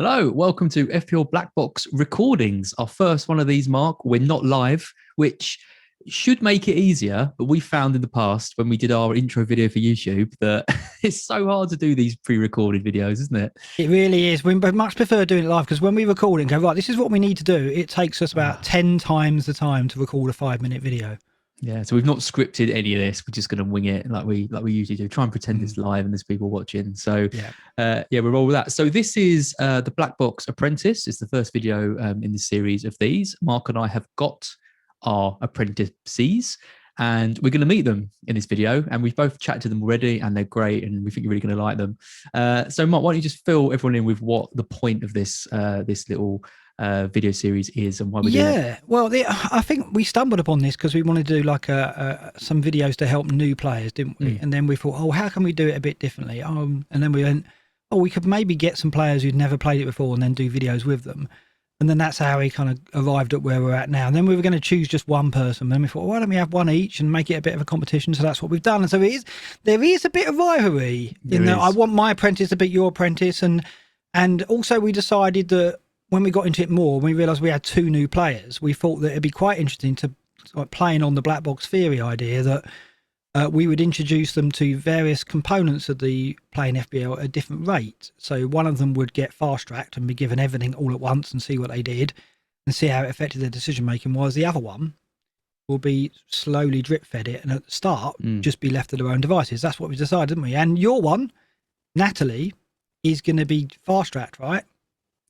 Hello, welcome to FPL BlackBox recordings. Our first one of these, Mark. We're not live, which should make it easier. But we found in the past when we did our intro video for YouTube that it's so hard to do these pre-recorded videos, isn't it? It really is. We much prefer doing it live because when we record and go, right, this is what we need to do, it takes us about 10 times the time to record a 5-minute video. Yeah, so we've not scripted any of this. We're just going to wing it like we usually do. Try and pretend it's live and there's people watching. So we're all with that. So this is the BlackBox Apprentice. It's the first video in the series of these. Mark and I have got our apprentices, and we're going to meet them in this video. And we've both chatted to them already, and they're great, and we think you're really going to like them. So Mark, why don't you just fill everyone in with what the point of this this little video series is and why we're doing it? Well, I think we stumbled upon this because we wanted to do like some videos to help new players, didn't we? And then we thought, oh, how can we do it a bit differently? And then we went, oh, we could maybe get some players who'd never played it before and then do videos with them. And then that's how we kind of arrived at where we're at now. And then we were going to choose just one person. And then we thought, well, why don't we have one each and make it a bit of a competition? So that's what we've done. And so there is a bit of rivalry in that I want my apprentice to beat your apprentice. And also we decided that when we got into it more, when we realised we had 2 new players, we thought that it'd be quite interesting to, like, playing on the black box theory idea that we would introduce them to various components of the playing FPL at a different rate. So one of them would get fast-tracked and be given everything all at once and see what they did and see how it affected their decision-making, whereas the other one will be slowly drip-fed it and at the start just be left to their own devices. That's what we decided, didn't we? And your one, Natalie, is going to be fast-tracked, right?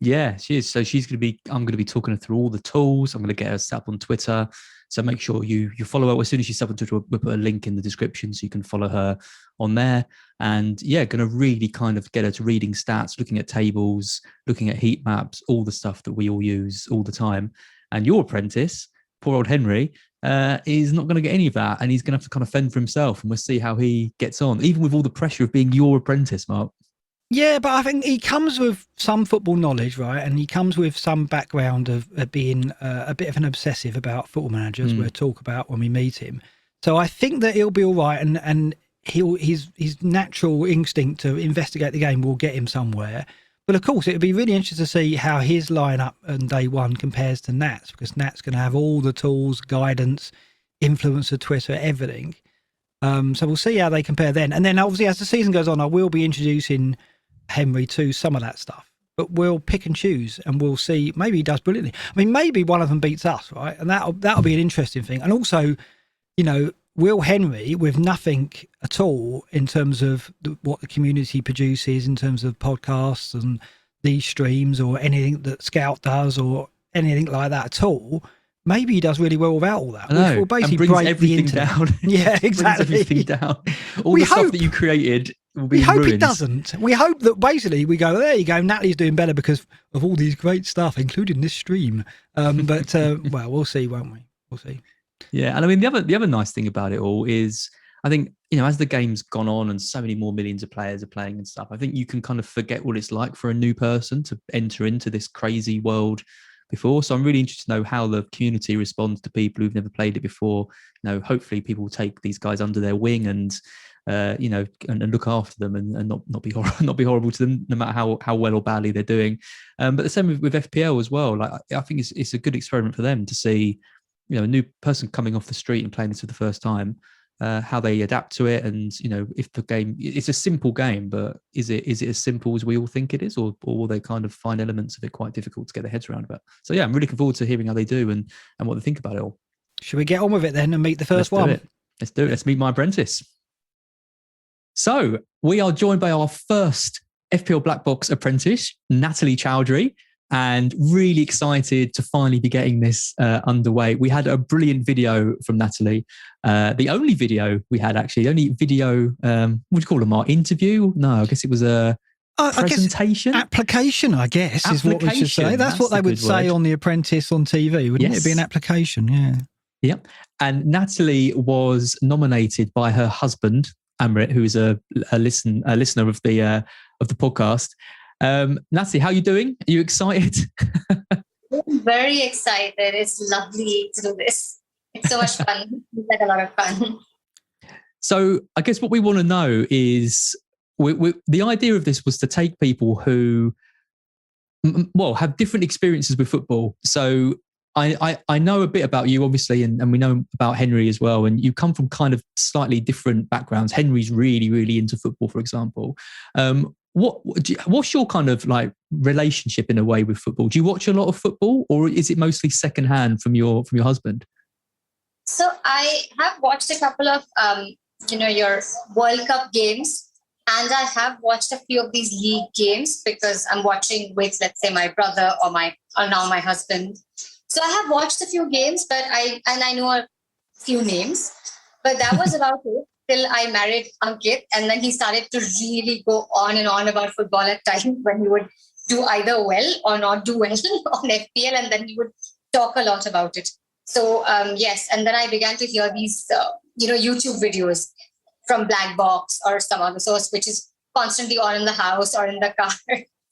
Yeah, she is. So I'm going to be talking her through all the tools. I'm going to get her set up on Twitter. So make sure you follow her. As soon as she's set up on Twitter, we'll put a link in the description so you can follow her on there. And yeah, going to really kind of get her to reading stats, looking at tables, looking at heat maps, all the stuff that we all use all the time. And your apprentice, poor old Henry, is not going to get any of that. And he's going to have to kind of fend for himself. And we'll see how he gets on, even with all the pressure of being your apprentice, Mark. Yeah, but I think he comes with some football knowledge, right? And he comes with some background of being a bit of an obsessive about Football Manager, as we'll talk about when we meet him. So I think that he'll be all right, and his natural instinct to investigate the game will get him somewhere. But of course, it'd be really interesting to see how his lineup on day one compares to Nat's, because Nat's going to have all the tools, guidance, influence of Twitter, everything. So we'll see how they compare then. And then obviously as the season goes on, I will be introducing Henry to some of that stuff, but we'll pick and choose and we'll see. Maybe he does brilliantly. I mean, maybe one of them beats us, right? And that'll be an interesting thing. And also, you know, will Henry, with nothing at all in terms of what the community produces in terms of podcasts and these streams or anything that Scout does or anything like that at all, maybe he does really well without all that. Which will basically brings break everything the internet down. Yeah, exactly. Brings everything down. All the stuff that you created will be We hope ruins. it doesn't. We hope that basically we go, there you go, Natalie's doing better because of all these great stuff, including this stream. But well, we'll see, won't we? We'll see. Yeah, and I mean the other nice thing about it all is I think, you know, as the game's gone on and so many more millions of players are playing and stuff, I think you can kind of forget what it's like for a new person to enter into this crazy world before. So I'm really interested to know how the community responds to people who've never played it before. You know, hopefully people will take these guys under their wing and you know, and look after them and not be horrible to them, no matter how well or badly they're doing. But the same with FPL as well. Like I think it's a good experiment for them to see, you know, a new person coming off the street and playing this for the first time, how they adapt to it. And, you know, if the game, it's a simple game, but is it as simple as we all think it is, or will they kind of find elements of it quite difficult to get their heads around about? So yeah, I'm really looking forward to hearing how they do and what they think about it all. Should we get on with it then and meet the first one? Let's do it. Let's meet my apprentice. So we are joined by our first FPL BlackBox apprentice, Natalie Chowdhury, and really excited to finally be getting this underway. We had a brilliant video from Natalie. The only video we had, actually, the only video, what do you call them, our interview? No, I guess it was a presentation? Application, I guess, is what we should say. That's what they would say on The Apprentice on TV, wouldn't it? It'd be an application, yeah. Yep. And Natalie was nominated by her husband, Amrit, who is a listener of the podcast. Natalie, how are you doing? Are you excited? I'm very excited. It's lovely to do this. It's so much fun. It's like a lot of fun. So I guess what we want to know is, the idea of this was to take people who well, have different experiences with football. So I know a bit about you, obviously, and we know about Henry as well. And you come from kind of slightly different backgrounds. Henry's really, really into football, for example. What's your kind of like relationship in a way with football? Do you watch a lot of football, or is it mostly secondhand from your husband? So I have watched a couple of your World Cup games, and I have watched a few of these league games because I'm watching with, let's say, my brother or now my husband. So I have watched a few games, but I know a few names, but that was about it till I married Ankit, and then he started to really go on and on about football at times when he would do either well or not do well on FPL, and then he would talk a lot about it. So yes, and then I began to hear these YouTube videos from BlackBox or some other source, which is constantly on in the house or in the car.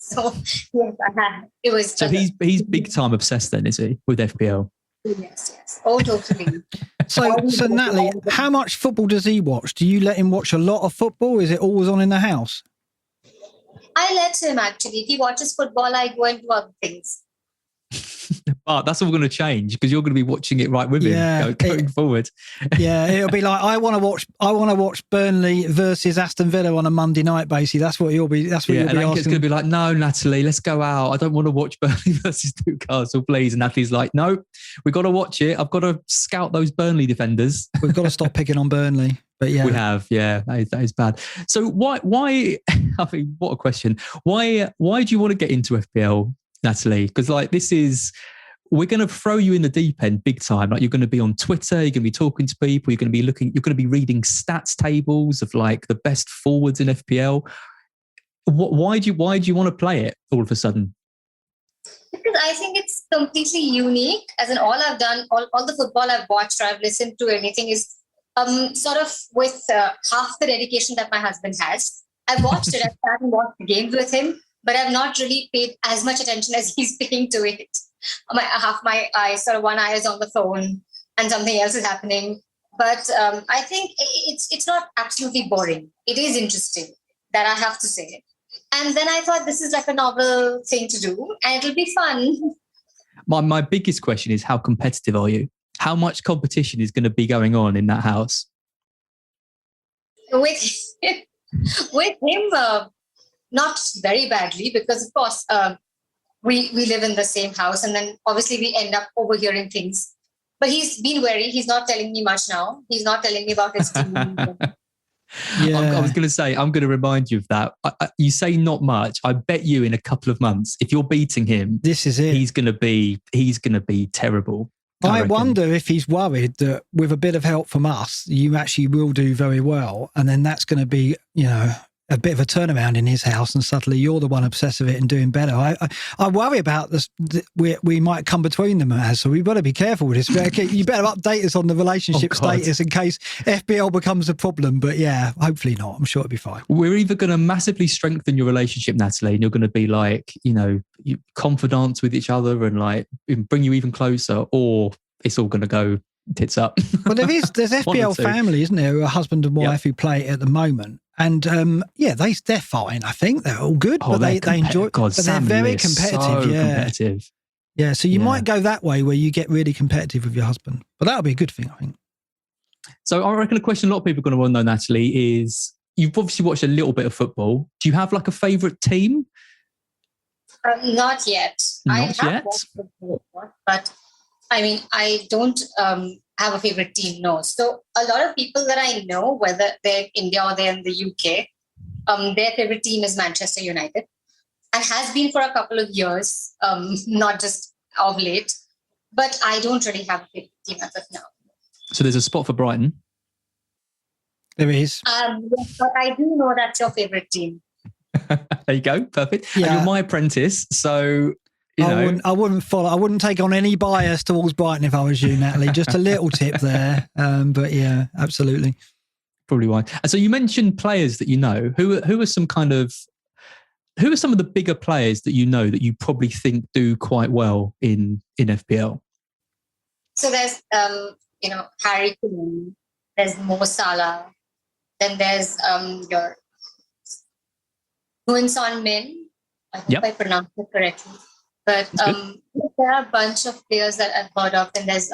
So yes, I have. It was. So he's big time obsessed then, is he, with FPL? Yes. Oh, totally. So Natalie, how much football does he watch? Do you let him watch a lot of football? Is it always on in the house? I let him actually. If he watches football, I go and do other things. But that's all going to change because you're going to be watching it right with him going forward. Yeah, it'll be like I want to watch Burnley versus Aston Villa on a Monday night. Basically, that's what you'll be. That's what you'll be asking. It's going to be like, no, Natalie, let's go out. I don't want to watch Burnley versus Newcastle, please. And Natalie's like, no, we've got to watch it. I've got to scout those Burnley defenders. We've got to stop picking on Burnley. But yeah, we have. Yeah, that is bad. So why? I mean, what a question. Why do you want to get into FPL, Natalie? Because like we're going to throw you in the deep end big time. Like you're going to be on Twitter, you're going to be talking to people, you're going to be reading stats tables of like the best forwards in FPL. Why do you want to play it all of a sudden? Because I think it's completely unique. As in all I've done, all the football I've watched or I've listened to, anything is sort of with half the dedication that my husband has. I've watched it, I've sat and watched the games with him, but I've not really paid as much attention as he's paying to it. Half my eyes, sort of one eye is on the phone and something else is happening. But I think it's not absolutely boring. It is interesting, that I have to say. And then I thought this is like a novel thing to do and it'll be fun. My biggest question is, how competitive are you? How much competition is going to be going on in that house? With him, not very badly, because of course we live in the same house, and then obviously we end up overhearing things. But he's been wary. He's not telling me much now. He's not telling me about his team. Yeah. I was going to say, I'm going to remind you of that. You say not much. I bet you in a couple of months, if you're beating him, this is it. He's going to be terrible. I wonder if he's worried that with a bit of help from us, you actually will do very well. And then that's going to be, a bit of a turnaround in his house, and suddenly you're the one obsessed with it and doing better. I worry about this. We might come between them, so we've got to be careful with this. You better update us on the relationship status in case FPL becomes a problem. But yeah, hopefully not. I'm sure it'll be fine. We're either going to massively strengthen your relationship, Natalie, and you're going to be like, confidants with each other and like bring you even closer, or it's all going to go tits up. Well, there's FPL family, isn't there? A husband and wife who play it at the moment. And they're fine. I think they're all good, but they enjoy. God, but they're very competitive. So competitive. Yeah. So you might go that way where you get really competitive with your husband, but that'll be a good thing, I think. So I reckon a question a lot of people are going to want to know, Natalie, is you've obviously watched a little bit of football. Do you have like a favourite team? Not yet. Not yet. But I mean, I don't have a favorite team, no. So a lot of people that I know, whether they're in India or they're in the UK, their favorite team is Manchester United, and has been for a couple of years, not just of late. But I don't really have a favorite team as of now. So there's a spot for Brighton. There is. Yes, but I do know that's your favorite team. There you go, perfect. Yeah. And you're my apprentice, so I wouldn't follow. I wouldn't take on any bias towards Brighton if I was you, Natalie. Just a little tip there. But yeah, absolutely. Probably why. And so you mentioned players that you know. Who are some of the bigger players that you know that you probably think do quite well in FPL? So there's Harry Kane, there's Mo Salah, then there's your Son Min. I hope I pronounced it correctly. But there are a bunch of players that I've heard of, and there's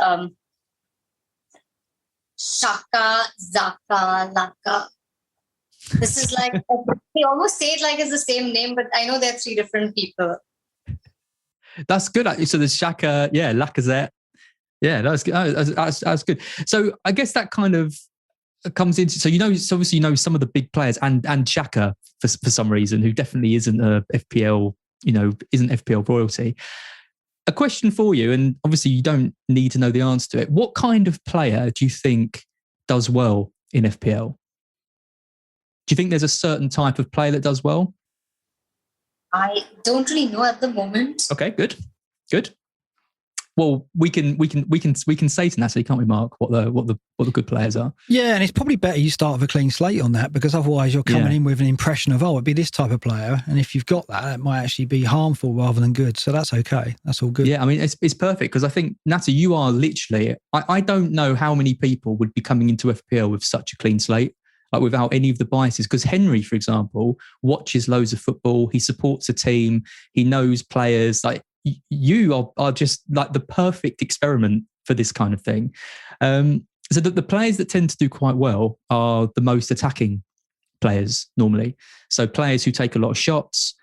Shaka, Zaka, Laka. This is like, they almost say it like it's the same name, but I know they're three different people. That's good. So there's Shaka, Lacazette. Yeah, that's good. That's good. So I guess that kind of comes into, so obviously some of the big players and Shaka for some reason, who definitely isn't a FPL, isn't FPL royalty. A question for you, and obviously you don't need to know the answer to it. What kind of player do you think does well in FPL? Do you think there's a certain type of player that does well? I don't really know at the moment. Okay, good. Well, we can say to Natalie, can't we, Mark, what the good players are? Yeah, and it's probably better you start with a clean slate on that, because otherwise you're coming in with an impression of, it'd be this type of player, and if you've got that, it might actually be harmful rather than good. So that's okay. That's all good. Yeah, I mean, it's perfect, because I think, Natalie, you are literally, I don't know how many people would be coming into FPL with such a clean slate, like without any of the biases. Because Henry, for example, watches loads of football. He supports a team. He knows players. Like, you are just like the perfect experiment for this kind of thing. So that the players that tend to do quite well are the most attacking players normally. So players who take a lot of shots,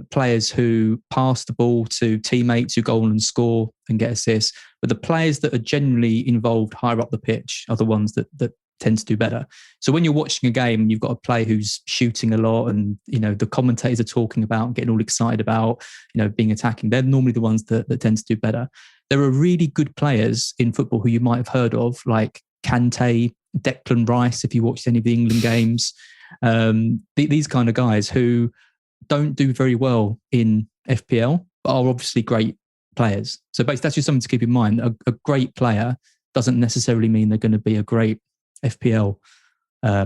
players who pass the ball to teammates who go on and score and get assists. But the players that are generally involved higher up the pitch are the ones that tend to do better. So when you're watching a game and you've got a player who's shooting a lot, and the commentators are talking about, getting all excited about, being attacking, they're normally the ones that tend to do better. There are really good players in football who you might have heard of, like Kante, Declan Rice, if you watched any of the England games. These kind of guys who don't do very well in FPL, but are obviously great players. So basically, that's just something to keep in mind. A great player doesn't necessarily mean they're going to be a great FPL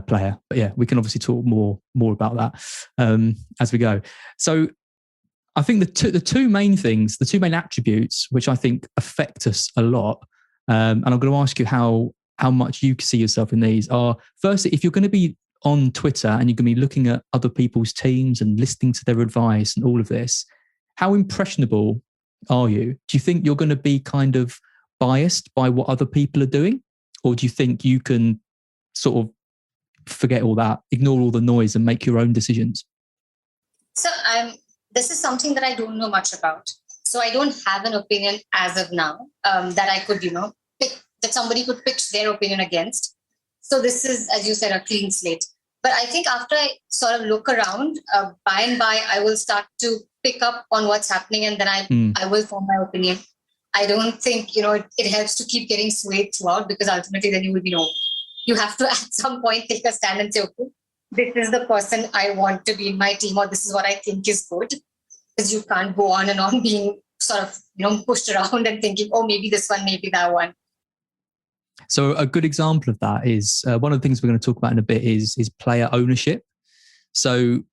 player. But yeah, we can obviously talk more about that as we go. So I think the two main things, the two main attributes, which I think affect us a lot, and I'm going to ask you how much you see yourself in these, are, firstly, if you're going to be on Twitter and you're going to be looking at other people's teams and listening to their advice and all of this, how impressionable are you? Do you think you're going to be kind of biased by what other people are doing? Or do you think you can sort of forget all that, ignore all the noise and make your own decisions? So this is something that I don't know much about. So I don't have an opinion as of now that I could, pick, that somebody could pitch their opinion against. So this is, as you said, a clean slate. But I think after I sort of look around, by and by, I will start to pick up on what's happening, and then I will form my opinion. I don't think, it helps to keep getting swayed throughout, because ultimately then you will you have to at some point take a stand and say, okay, this is the person I want to be in my team, or this is what I think is good. Because you can't go on and on being sort of, pushed around and thinking, oh, maybe this one, maybe that one. So a good example of that is one of the things we're going to talk about in a bit is player ownership. So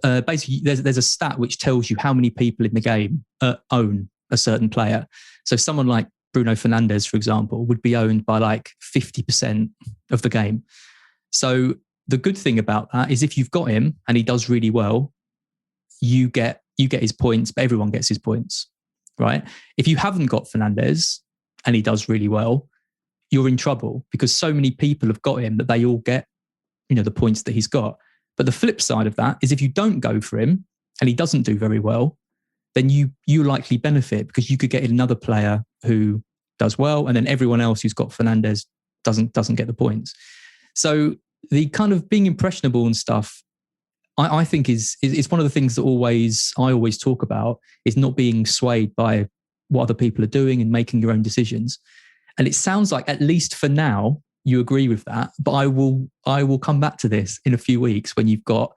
basically, there's a stat which tells you how many people in the game own a certain player. So someone like Bruno Fernandes, for example, would be owned by like 50% of the game. So the good thing about that is if you've got him and he does really well, you get his points, but everyone gets his points, right? If you haven't got Fernandes and he does really well, you're in trouble, because so many people have got him that they all get, the points that he's got. But the flip side of that is if you don't go for him and he doesn't do very well, then you likely benefit, because you could get another player who does well, and then everyone else who's got Fernandes doesn't get the points. So the kind of being impressionable and stuff, I think is one of the things that I always talk about, is not being swayed by what other people are doing and making your own decisions. And it sounds like, at least for now, you agree with that. But I will come back to this in a few weeks when you've got,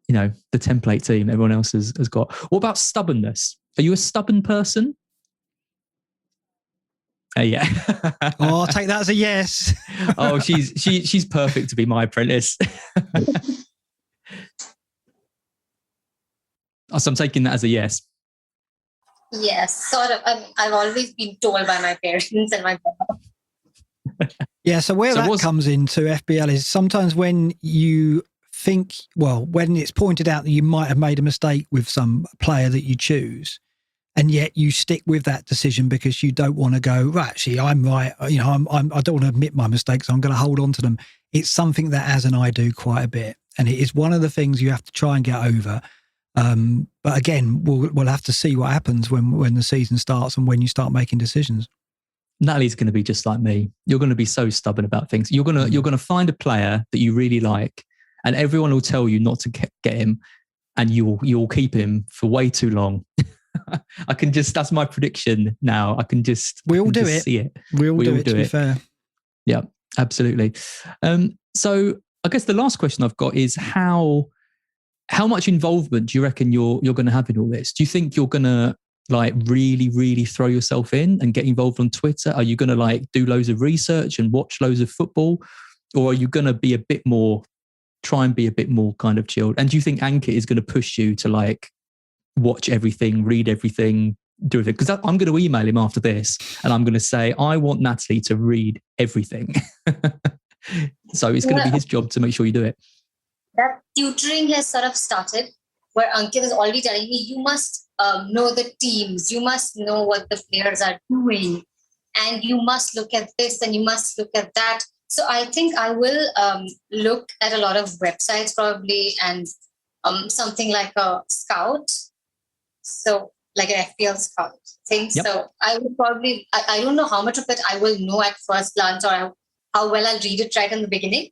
the template team everyone else has got. What about stubbornness? Are you a stubborn person? Yeah. Oh, I'll take that as a yes. Oh, she's perfect to be my apprentice. So I'm taking that as a yes. Yes, sort of. I've always been told by my parents and my brother. Yeah, so that comes into FPL is sometimes when you think, well, when it's pointed out that you might have made a mistake with some player that you choose, and yet you stick with that decision because you don't want to go, well, actually, I'm right. I don't want to admit my mistakes. So I'm going to hold on to them. It's something that Az and I do quite a bit. And it is one of the things you have to try and get over. But again, we'll have to see what happens when the season starts and when you start making decisions. Natalie's going to be just like me. You're going to be so stubborn about things. You're going to find a player that you really like, and everyone will tell you not to get him, and you'll keep him for way too long. That's my prediction now. We all do it. See it. We all do it, to be fair. Yeah, absolutely. So I guess the last question I've got is how much involvement do you reckon you're going to have in all this? Do you think you're going to like really, really throw yourself in and get involved on Twitter? Are you going to like do loads of research and watch loads of football? Or are you going to be try and be a bit more kind of chilled? And do you think Ankit is going to push you to like watch everything, read everything, do everything? Because I'm going to email him after this and I'm going to say, I want Natalie to read everything. So it's going to be his job to make sure you do it. That tutoring has sort of started where Ankit is already telling me, you must know the teams, you must know what the players are doing, and you must look at this and you must look at that. So I think I will look at a lot of websites probably, and something like a scout. So like an FPL scout thing. Yep. So I will probably, I don't know how much of it I will know at first glance or how well I'll read it right in the beginning.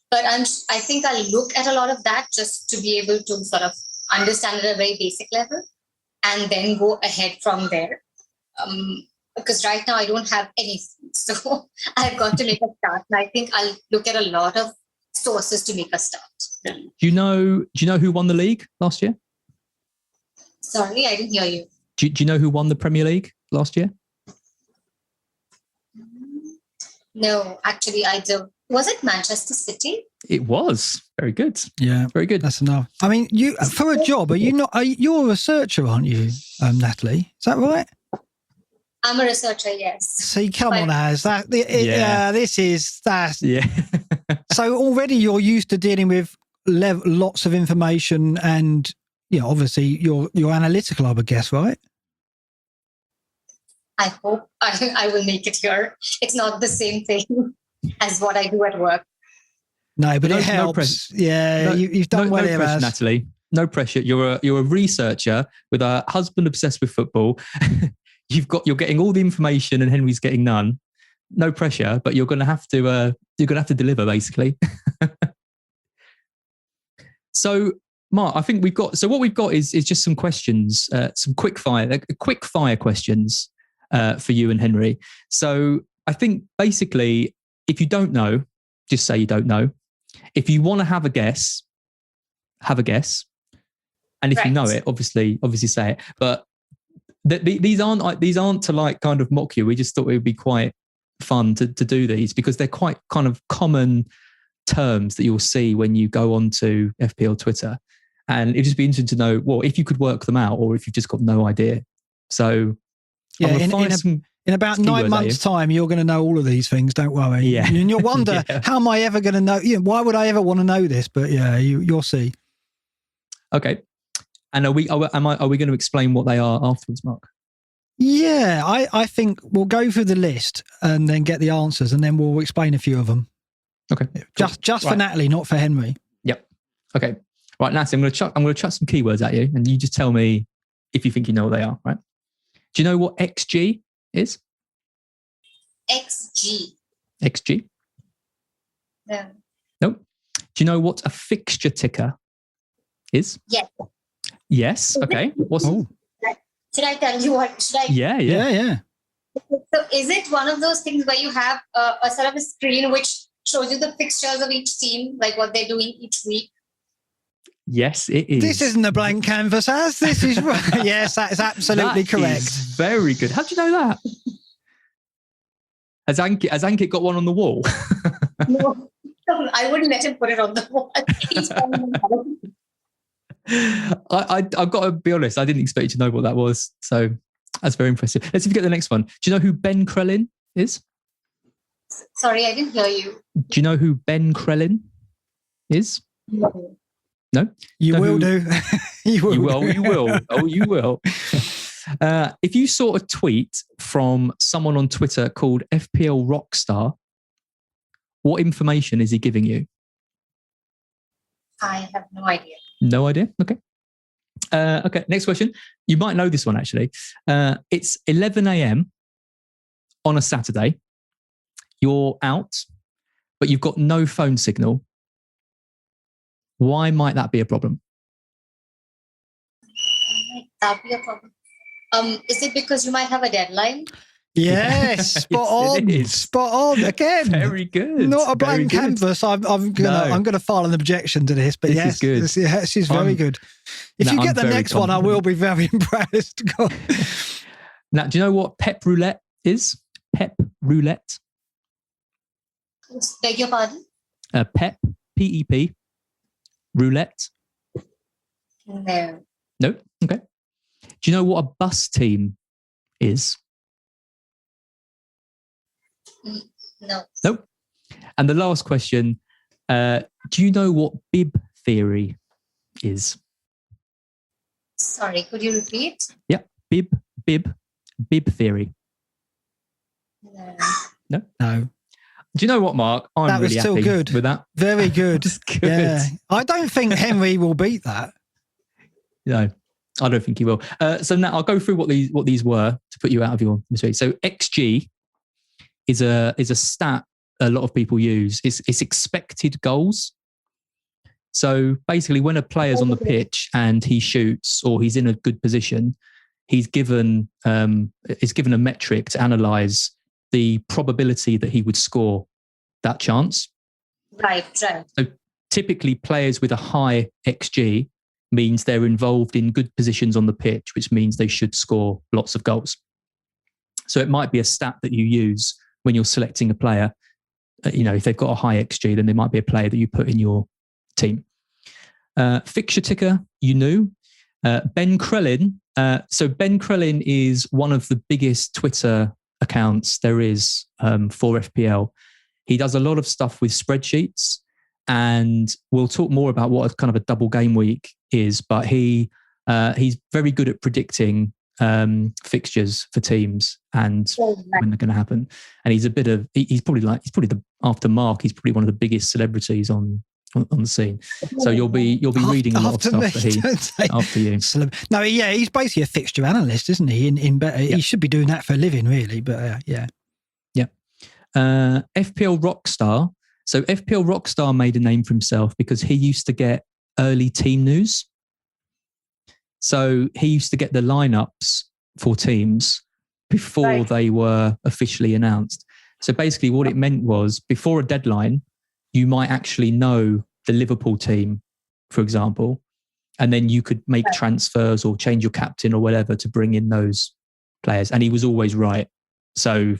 But I think I'll look at a lot of that just to be able to sort of understand it at a very basic level and then go ahead from there. Because right now I don't have anything. So I've got to make a start. And I think I'll look at a lot of sources to make a start. Do you know who won the league last year? Sorry, I didn't hear you. Do you know who won the Premier League last year? No, actually I don't. Was it Manchester City? It was. Very good. Yeah. Very good. That's enough. I mean, you for a job, you're a researcher, aren't you, Natalie? Is that right? I'm a researcher, yes. See, come on, Az. This is that. Yeah. So already you're used to dealing with lots of information, and obviously you're analytical, I would guess, right? I hope I will make it here. It's not the same thing as what I do at work. No, but it helps. You've done well here, pressure, Natalie. No pressure. You're a researcher with a husband obsessed with football. You're getting all the information, and Henry's getting none. No pressure, but you're going to have to deliver, basically. So, Mark, I think we've got. So what we've got is just some questions, some quick fire questions for you and Henry. So I think basically, if you don't know, just say you don't know. If you want to have a guess, have a guess. And if you know it, obviously say it. But these aren't to like kind of mock you. We just thought it would be quite fun to do these because they're quite kind of common terms that you'll see when you go onto FPL Twitter. And it'd just be interesting to know, well, if you could work them out or if you've just got no idea. So yeah, in about 9 months' time, you're going to know all of these things. Don't worry. Yeah. And you'll wonder, how am I ever going to know? Why would I ever want to know this? But yeah, you'll see. Okay. And are we going to explain what they are afterwards, Mark? Yeah, I think we'll go through the list and then get the answers, and then we'll explain a few of them. Okay. Just for Natalie, not for Henry. Yep. Okay. Right, Natalie, I'm going to chuck some keywords at you, and you just tell me if you think you know what they are. Right? Do you know what XG is? XG. No. Nope. Do you know what a fixture ticker is? Yes. Yes. Okay. Should I tell you what? Yeah. So is it one of those things where you have a sort of a screen which shows you the fixtures of each team, like what they're doing each week? Yes, it is. This isn't a blank canvas, Az. This is right. Yes, that is absolutely correct. Is very good. How do you know that? Has Ankit got one on the wall? No, I wouldn't let him put it on the wall. I've got to be honest, I didn't expect you to know what that was. So that's very impressive. Let's see if we get the next one. Do you know who Ben Crellin is? Sorry, I didn't hear you. Do you know who Ben Crellin is? No. No? You Know will who- do. You will. You will. Oh, you will. If you saw a tweet from someone on Twitter called FPL Rockstar, what information is he giving you? I have no idea. No idea. Okay. Okay. Next question. You might know this one actually. It's 11 a.m. on a Saturday. You're out, but you've got no phone signal. Why might that be a problem? Might that be a problem? Is it because you might have a deadline? Yes, spot Yes, it on. is. Spot on again. Very good. Not a Very blank good. canvas. I'm gonna file an objection to this, but This yes, is good. This is very good. If you I'm get the very next one, I will be very impressed. Go on. Now, do you know what Pep Roulette is? Pep Roulette. Beg your pardon? Pep, P-E-P, Roulette. No. No? Okay. Do you know what a bus team is? No. Nope. And the last question, do you know what bib theory is? Sorry, could you repeat? Yeah, bib theory. No. No, Do you know what, Mark? I'm that was really still happy good. with that. Very good. It's good. Yeah, I don't think Henry will beat that. No, I don't think he will. So now I'll go through what these were to put you out of your misery. So XG is a stat a lot of people use. It's expected goals. So basically, when a player's on the pitch and he shoots or he's in a good position, he's given a metric to analyse the probability that he would score that chance. Right. So typically, players with a high XG means they're involved in good positions on the pitch, which means they should score lots of goals. So it might be a stat that you use when you're selecting a player. If they've got a high XG, then they might be a player that you put in your team. Fixture ticker, you knew. Ben Krellin. So Ben Krellin is one of the biggest Twitter accounts there is for FPL. He does a lot of stuff with spreadsheets, and we'll talk more about what a kind of a double game week is. But he's very good at predicting fixtures for teams and when they're going to happen. And he's probably after Mark, he's probably one of the biggest celebrities on the scene. So you'll be reading a lot of stuff that after you. No, yeah, he's basically a fixture analyst, isn't he? He should be doing that for a living, really. But yeah. FPL Rockstar. So FPL Rockstar made a name for himself because he used to get early team news. So he used to get the lineups for teams before they were officially announced. So basically what it meant was before a deadline, you might actually know the Liverpool team, for example, and then you could make transfers or change your captain or whatever to bring in those players. And he was always right. So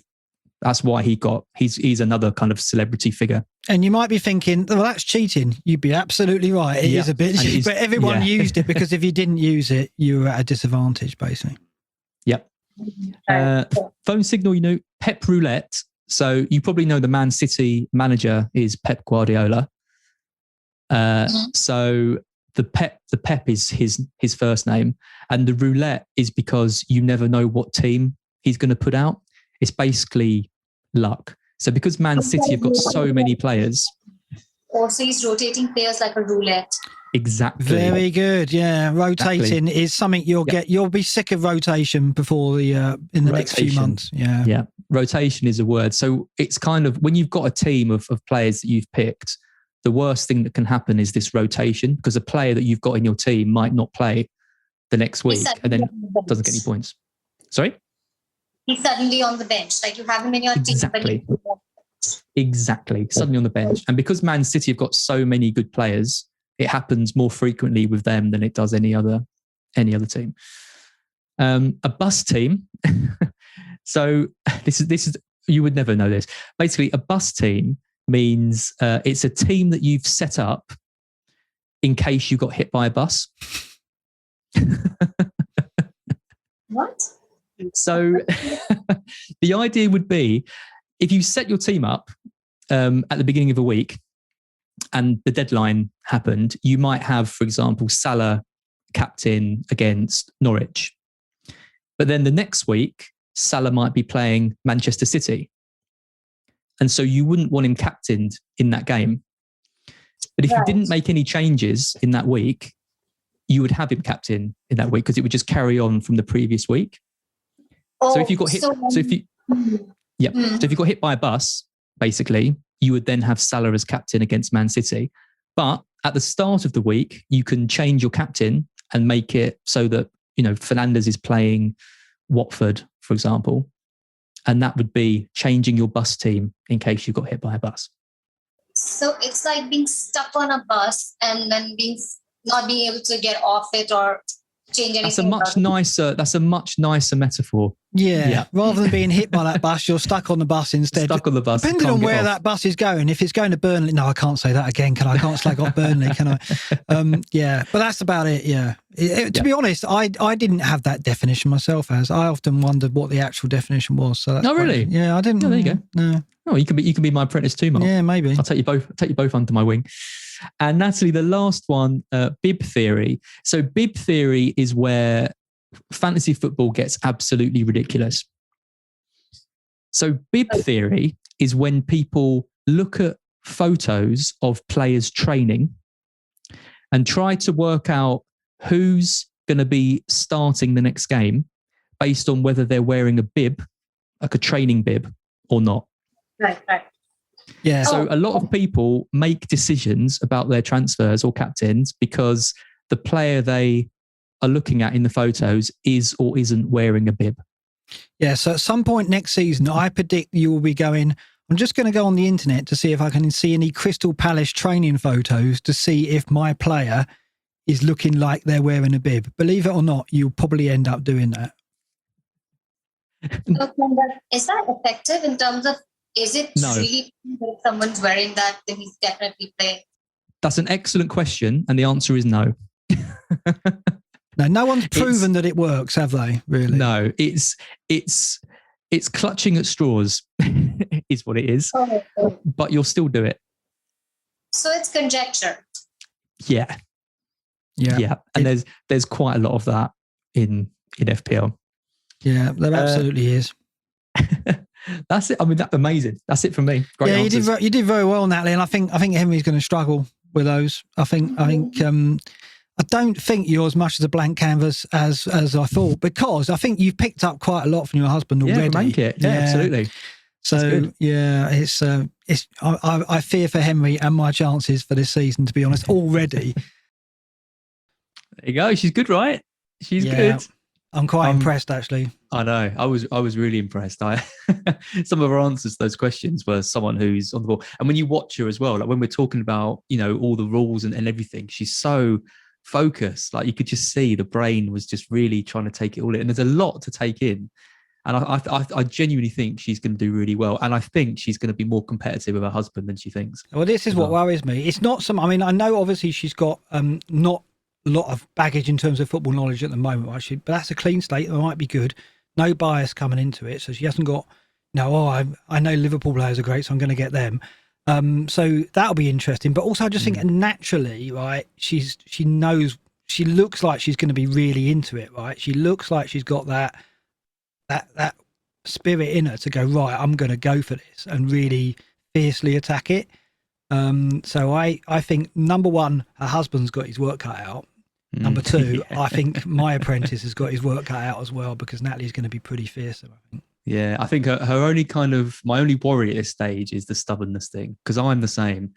that's why he's another kind of celebrity figure. And you might be thinking, well, that's cheating. You'd be absolutely right. It is a bit, but everyone used it because if you didn't use it, you were at a disadvantage, basically. Yep. Phone signal, Pep Roulette. So you probably know the Man City manager is Pep Guardiola. So the Pep is his first name, and the roulette is because you never know what team he's going to put out. It's basically luck. So because Man City have got so many players. Also, he's rotating players like a roulette. Exactly. Very good. Yeah, rotating is something you'll be sick of rotation before in the next few months. Yeah. Yeah. Rotation is a word. So it's kind of when you've got a team of players that you've picked, the worst thing that can happen is this rotation because a player that you've got in your team might not play the next week and then doesn't get any points. Sorry? He's suddenly on the bench. Like you have him in your team. Exactly. Oh. Suddenly on the bench. And because Man City have got so many good players, it happens more frequently with them than it does any other team. A bus team. So this is you would never know this. Basically, a bus team means it's a team that you've set up in case you got hit by a bus. What? So the idea would be if you set your team up at the beginning of a week and the deadline happened, you might have, for example, Salah captain against Norwich. But then the next week, Salah might be playing Manchester City. And so you wouldn't want him captained in that game. But if you didn't make any changes in that week, you would have him captain in that week because it would just carry on from the previous week. So if you got hit, so if you got hit by a bus, basically, you would then have Salah as captain against Man City. But at the start of the week, you can change your captain and make it so that, Fernandes is playing Watford, for example. And that would be changing your bus team in case you got hit by a bus. So it's like being stuck on a bus and then not being able to get off it or change anything. That's a much nicer metaphor. Yeah. Rather than being hit by that bus, you're stuck on the bus instead. Stuck on the bus. Depending on where that bus is going. If it's going to Burnley, no, I can't say that again. Can I? I can't slag off Burnley, can I? Yeah, but that's about it. Yeah. To be honest, I didn't have that definition myself. As I often wondered what the actual definition was. So that's really? Yeah, I didn't. Oh, there you go. No. Oh, you can be my apprentice too, Mark. Yeah, maybe. I'll take you both under my wing. And Natalie, the last one, bib theory. So bib theory is where fantasy football gets absolutely ridiculous. So bib theory is when people look at photos of players training and try to work out who's going to be starting the next game based on whether they're wearing a bib, like a training bib, or not. Right. Yeah. So a lot of people make decisions about their transfers or captains because the player they are looking at in the photos is or isn't wearing a bib. Yeah. So at some point next season, I predict you will be going, I'm just going to go on the internet to see if I can see any Crystal Palace training photos to see if my player is looking like they're wearing a bib. Believe it or not, you'll probably end up doing that. Is that effective in terms of, is it really if someone's wearing that, then he's definitely playing? That's an excellent question. And the answer is no. No one's proven that it works, have they? Really? No, it's clutching at straws is what it is. But you'll still do it. So it's conjecture. Yeah. And there's quite a lot of that in FPL. Yeah, there absolutely is. That's it. I mean, that's amazing. That's it from me. Great answers. You did very well, Natalie, and I think Henry's going to struggle with those. I don't think you're as much as a blank canvas as I thought, because I think you've picked up quite a lot from your husband already. Make it. Yeah, absolutely. So it's I fear for Henry and my chances for this season, to be honest, already. There you go. She's good, right? She's good. I'm quite impressed, actually. I know. I was really impressed. Some of her answers to those questions were someone who's on the ball. And when you watch her as well, like when we're talking about, all the rules and everything, she's so focused. Like you could just see the brain was just really trying to take it all in. And there's a lot to take in. And I genuinely think she's going to do really well. And I think she's going to be more competitive with her husband than she thinks. Well, this is what worries me. It's not I know obviously she's got not a lot of baggage in terms of football knowledge at the moment, actually, but that's a clean slate. That might be good. No bias coming into it. So she hasn't got, I know Liverpool players are great, so I'm going to get them. So that'll be interesting. But also I just think naturally, right, she looks like she's going to be really into it, right? She looks like she's got that spirit in her to go, right, I'm going to go for this and really fiercely attack it. So I think, number one, her husband's got his work cut out. Number two, I think my apprentice has got his work cut out as well, because Natalie's going to be pretty fearsome, I think. Yeah, I think my only worry at this stage is the stubbornness thing, because I'm the same.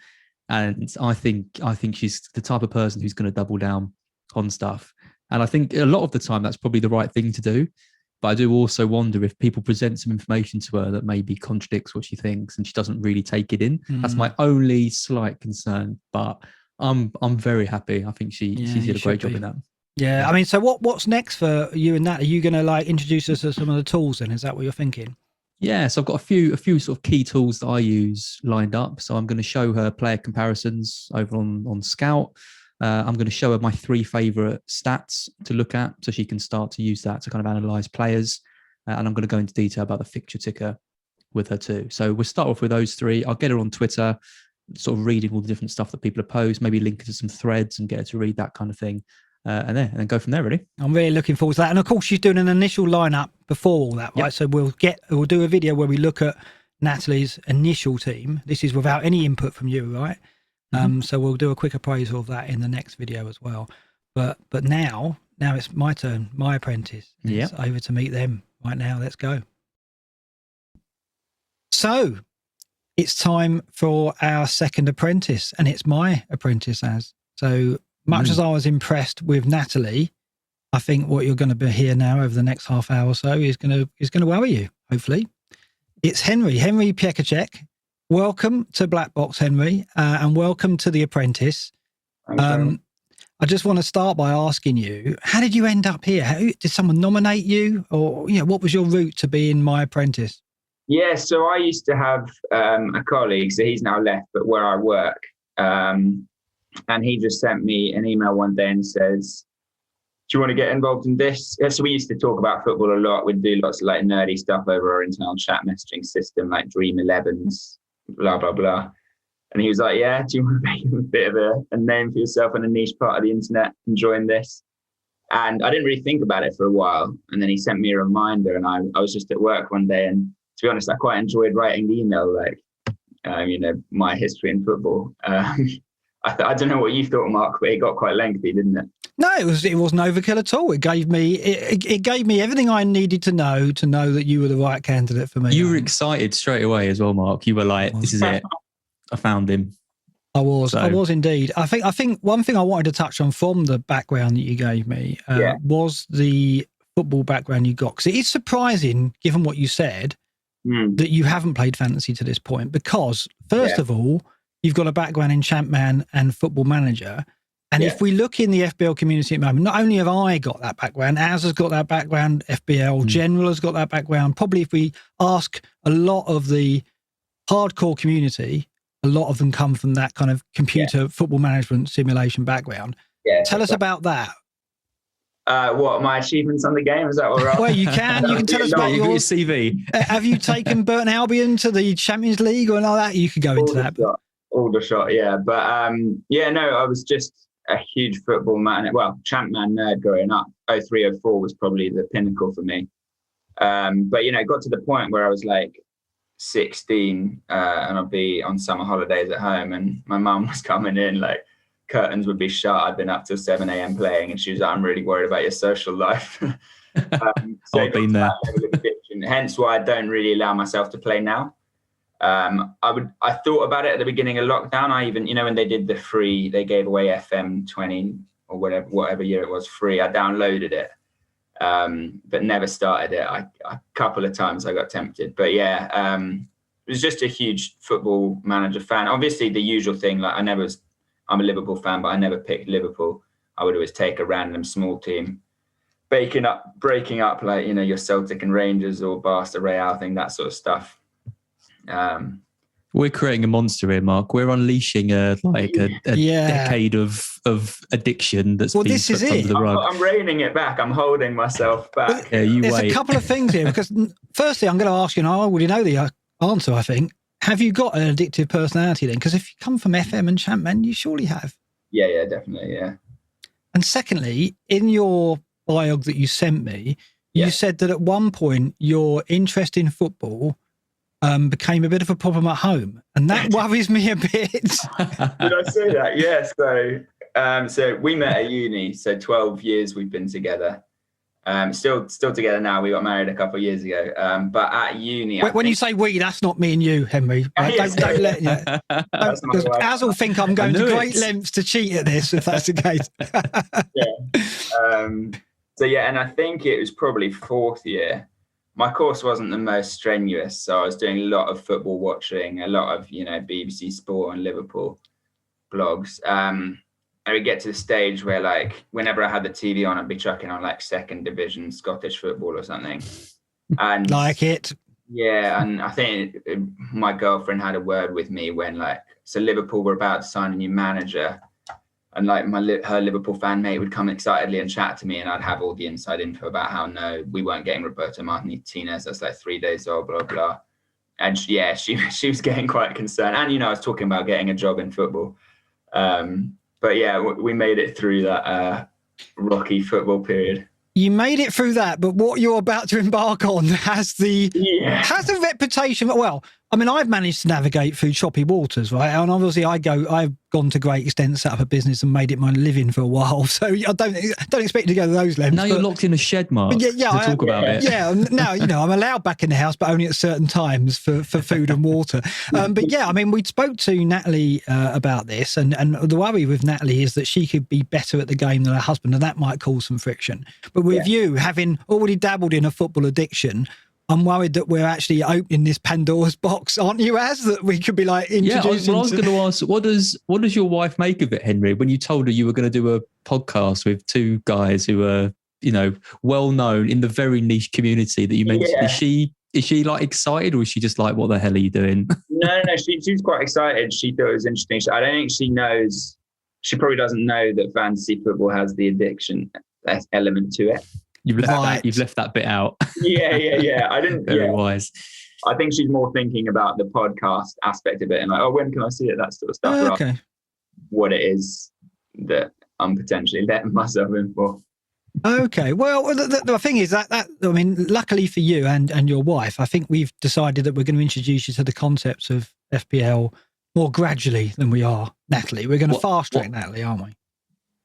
And I think she's the type of person who's going to double down on stuff. And I think a lot of the time that's probably the right thing to do. But I do also wonder if people present some information to her that maybe contradicts what she thinks and she doesn't really take it in. That's my only slight concern. But I'm very happy. I think she did a great job in that. Yeah, I mean, so what's next for you and Nat? Are you going to introduce us to some of the tools then? Is that what you're thinking? Yeah, so I've got a few sort of key tools that I use lined up. So I'm going to show her player comparisons over on Scout. I'm going to show her my 3 favourite stats to look at, so she can start to use that to kind of analyse players. And I'm going to go into detail about the fixture ticker with her too. So we'll start off with those 3. I'll get her on Twitter. sort of reading all the different stuff that people have posted, maybe link to some threads and get her to read that kind of thing. And then go from there, really. I'm really looking forward to that. And of course, she's doing an initial lineup before all that, right? Yep. So we'll do a video where we look at Natalie's initial team. This is without any input from you, right? So we'll do a quick appraisal of that in the next video as well. But now it's my turn, my apprentice. It's over to meet them right now. Let's go. So it's time for our second apprentice, and it's my apprentice. So much as I was impressed with Natalie, I think what you're going to be here now over the next half hour or so is going to wow you, hopefully. It's Henry Piekacek. Welcome to BlackBox, Henry, and welcome to The Apprentice. I just want to start by asking you, how did you end up here? Did someone nominate you, or what was your route to being my apprentice? Yeah, so I used to have a colleague, so he's now left, but where I work, and he just sent me an email one day and says, do you want to get involved in this? So we used to talk about football a lot. We'd do lots of like nerdy stuff over our internal chat messaging system, like Dream 11s, blah, blah, blah. And he was like, yeah, do you want to make a bit of a name for yourself on a niche part of the internet and join this? And I didn't really think about it for a while. And then he sent me a reminder, and I was just at work one day. And to be honest, I quite enjoyed writing the email, like, my history in football. I don't know what you thought, Mark, but it got quite lengthy, didn't it? No, it wasn't overkill at all. It gave me everything I needed to know that you were the right candidate for me. You were excited straight away as well, Mark. You were like, this is it. I found him. I was indeed. I think one thing I wanted to touch on from the background that you gave me was the football background you got. Because it is surprising, given what you said, that you haven't played fantasy to this point. Because, first of all, you've got a background in Champman and Football Manager. And if we look in the FBL community at the moment, not only have I got that background, Az has got that background, FBL General has got that background. Probably if we ask a lot of the hardcore community, a lot of them come from that kind of computer football management simulation background. Tell us about that. What, my achievements on the game? Is that all right? Well, you can tell us about your CV. Have you taken Burton Albion to the Champions League or all that? You could go into that. Aldershot, yeah. But I was just a huge football man. Well, Champman nerd growing up. 0304 was probably the pinnacle for me. But it got to the point where I was like 16 and I'd be on summer holidays at home, and my mum was coming in, like curtains would be shut. I'd been up till 7 a.m. playing, and she was like, I'm really worried about your social life. So I've been there. Hence why I don't really allow myself to play now. I thought about it at the beginning of lockdown. I even, when they did the free, they gave away FM 20 or whatever year it was free. I downloaded it, but never started it. A couple of times I got tempted, but it was just a huge Football Manager fan. Obviously the usual thing, like I'm a Liverpool fan, but I never picked Liverpool. I would always take a random small team, breaking up like, your Celtic and Rangers or Barca Real thing, that sort of stuff. We're creating a monster here, Mark. We're unleashing a decade of addiction that's been swept under the rug. I'm reining it back. I'm holding myself back. There's a couple of things here, because firstly, I'm going to ask you, and I already know the answer, I think. Have you got an addictive personality then? Because if you come from FM and Champman, you surely have. Yeah, definitely, yeah. And secondly, in your biog that you sent me, you said that at one point your interest in football became a bit of a problem at home, and that worries me a bit. Did I say that? Yes. So we met at uni. So 12 years we've been together. Still together now. We got married a couple of years ago. But at uni, when you say we, that's not me and you, Henry. Don't let because Az will think I'm going to great lengths to cheat at this if that's the case. And I think it was probably fourth year. My course wasn't the most strenuous, so I was doing a lot of football watching, a lot of BBC Sport and Liverpool blogs. And we get to the stage where, like, whenever I had the TV on, I'd be chucking on like second division Scottish football or something. And like it. Yeah, and I think my girlfriend had a word with me when, like, so Liverpool were about to sign a new manager. And like her Liverpool fan mate would come excitedly and chat to me, and I'd have all the inside info about how we weren't getting Roberto Martinez. That's like 3 days old, blah, blah. And she was getting quite concerned. And, I was talking about getting a job in football. But yeah, we made it through that rocky football period. You made it through that, but what you're about to embark on has a reputation. Well, I mean, I've managed to navigate through choppy waters, right? And obviously, I've gone to great extents, set up a business, and made it my living for a while. So I don't expect you to go to those lengths. Now you're locked in a shed, Mark. To talk about it. Yeah. Now I'm allowed back in the house, but only at certain times for food and water. But yeah, I mean, we spoke to Natalie about this, and the worry with Natalie is that she could be better at the game than her husband, and that might cause some friction. But with you having already dabbled in a football addiction, I'm worried that we're actually opening this Pandora's box, aren't you, Az? That we could be like introducing. I was going to ask, what does your wife make of it, Henry? When you told her you were going to do a podcast with two guys who are, well known in the very niche community that you mentioned, is she like excited, or is she just like, what the hell are you doing? No, she's quite excited. She thought it was interesting. I don't think she knows. She probably doesn't know that fantasy football has the addiction element to it. You've left that bit out. Yeah. I didn't. Very wise. I think she's more thinking about the podcast aspect of it and like, when can I see it? That sort of stuff. Okay. What it is that I'm potentially letting myself in for. Okay. Well, the thing is that I mean, luckily for you and your wife, I think we've decided that we're going to introduce you to the concepts of FPL more gradually than we are Natalie. We're going to fast track Natalie, aren't we?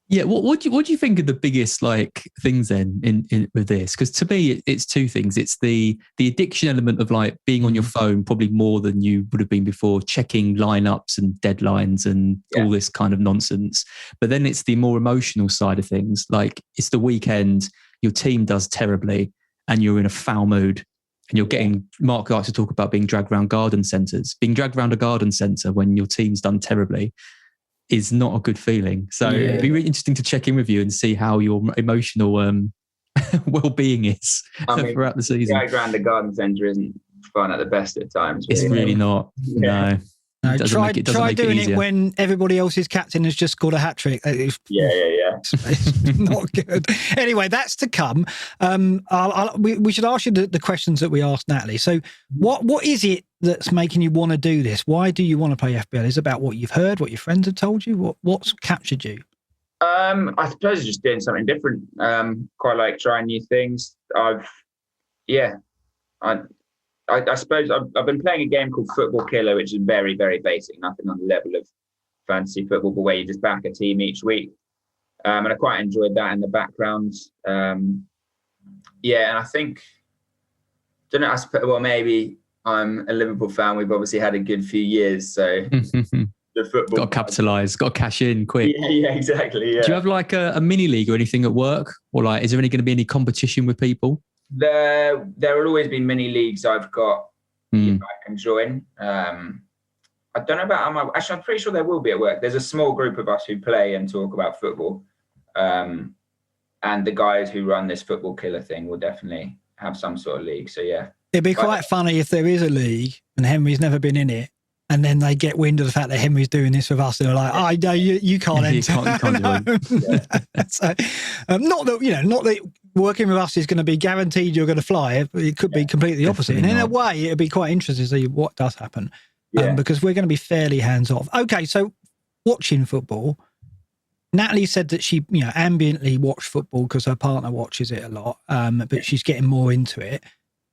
Yeah, what do you think are the biggest like things then in with this? Because to me, it's two things. It's the addiction element of like being on your phone probably more than you would have been before, checking lineups and deadlines and all this kind of nonsense. But then it's the more emotional side of things. Like it's the weekend, your team does terribly, and you're in a foul mood, and you're getting. Mark likes to talk about being dragged around garden centres. Being dragged around a garden centre when your team's done terribly is not a good feeling. So it'd be really interesting to check in with you and see how your emotional well-being is throughout the season. Drag around the garden centre isn't fun at the best at times. It's really not. No. No, try doing it when everybody else's captain has just scored a hat-trick. Yeah. It's not good. Anyway, that's to come. We should ask you the questions that we asked Natalie. So what is it that's making you want to do this? Why do you want to play FPL? Is it about what you've heard, what your friends have told you? What's captured you? I suppose it's just doing something different. Quite like trying new things. I suppose I've been playing a game called Football Killer, which is very, very basic, nothing on the level of fantasy football, but where you just back a team each week. And I quite enjoyed that in the background. And I think, maybe I'm a Liverpool fan. We've obviously had a good few years, so the football. Got to capitalise, got to cash in quick. Yeah, exactly. Yeah. Do you have like a mini league or anything at work? Or like, is there going to be any competition with people? There will always be mini leagues I've got I can join. I don't know about actually I'm pretty sure there will be at work. There's a small group of us who play and talk about football. And the guys who run this Football Killer thing will definitely have some sort of league. So yeah. It'd be quite funny if there is a league and Henry's never been in it. And then they get wind of the fact that Henry's doing this with us. They're like, "Oh, no, you can't enter." You can't do it. So, not that working with us is going to be guaranteed you're going to fly. It could be completely opposite. And in a way, it'd be quite interesting to see what does happen, because we're going to be fairly hands off. Okay, so watching football. Natalie said that she, ambiently watched football because her partner watches it a lot, but she's getting more into it.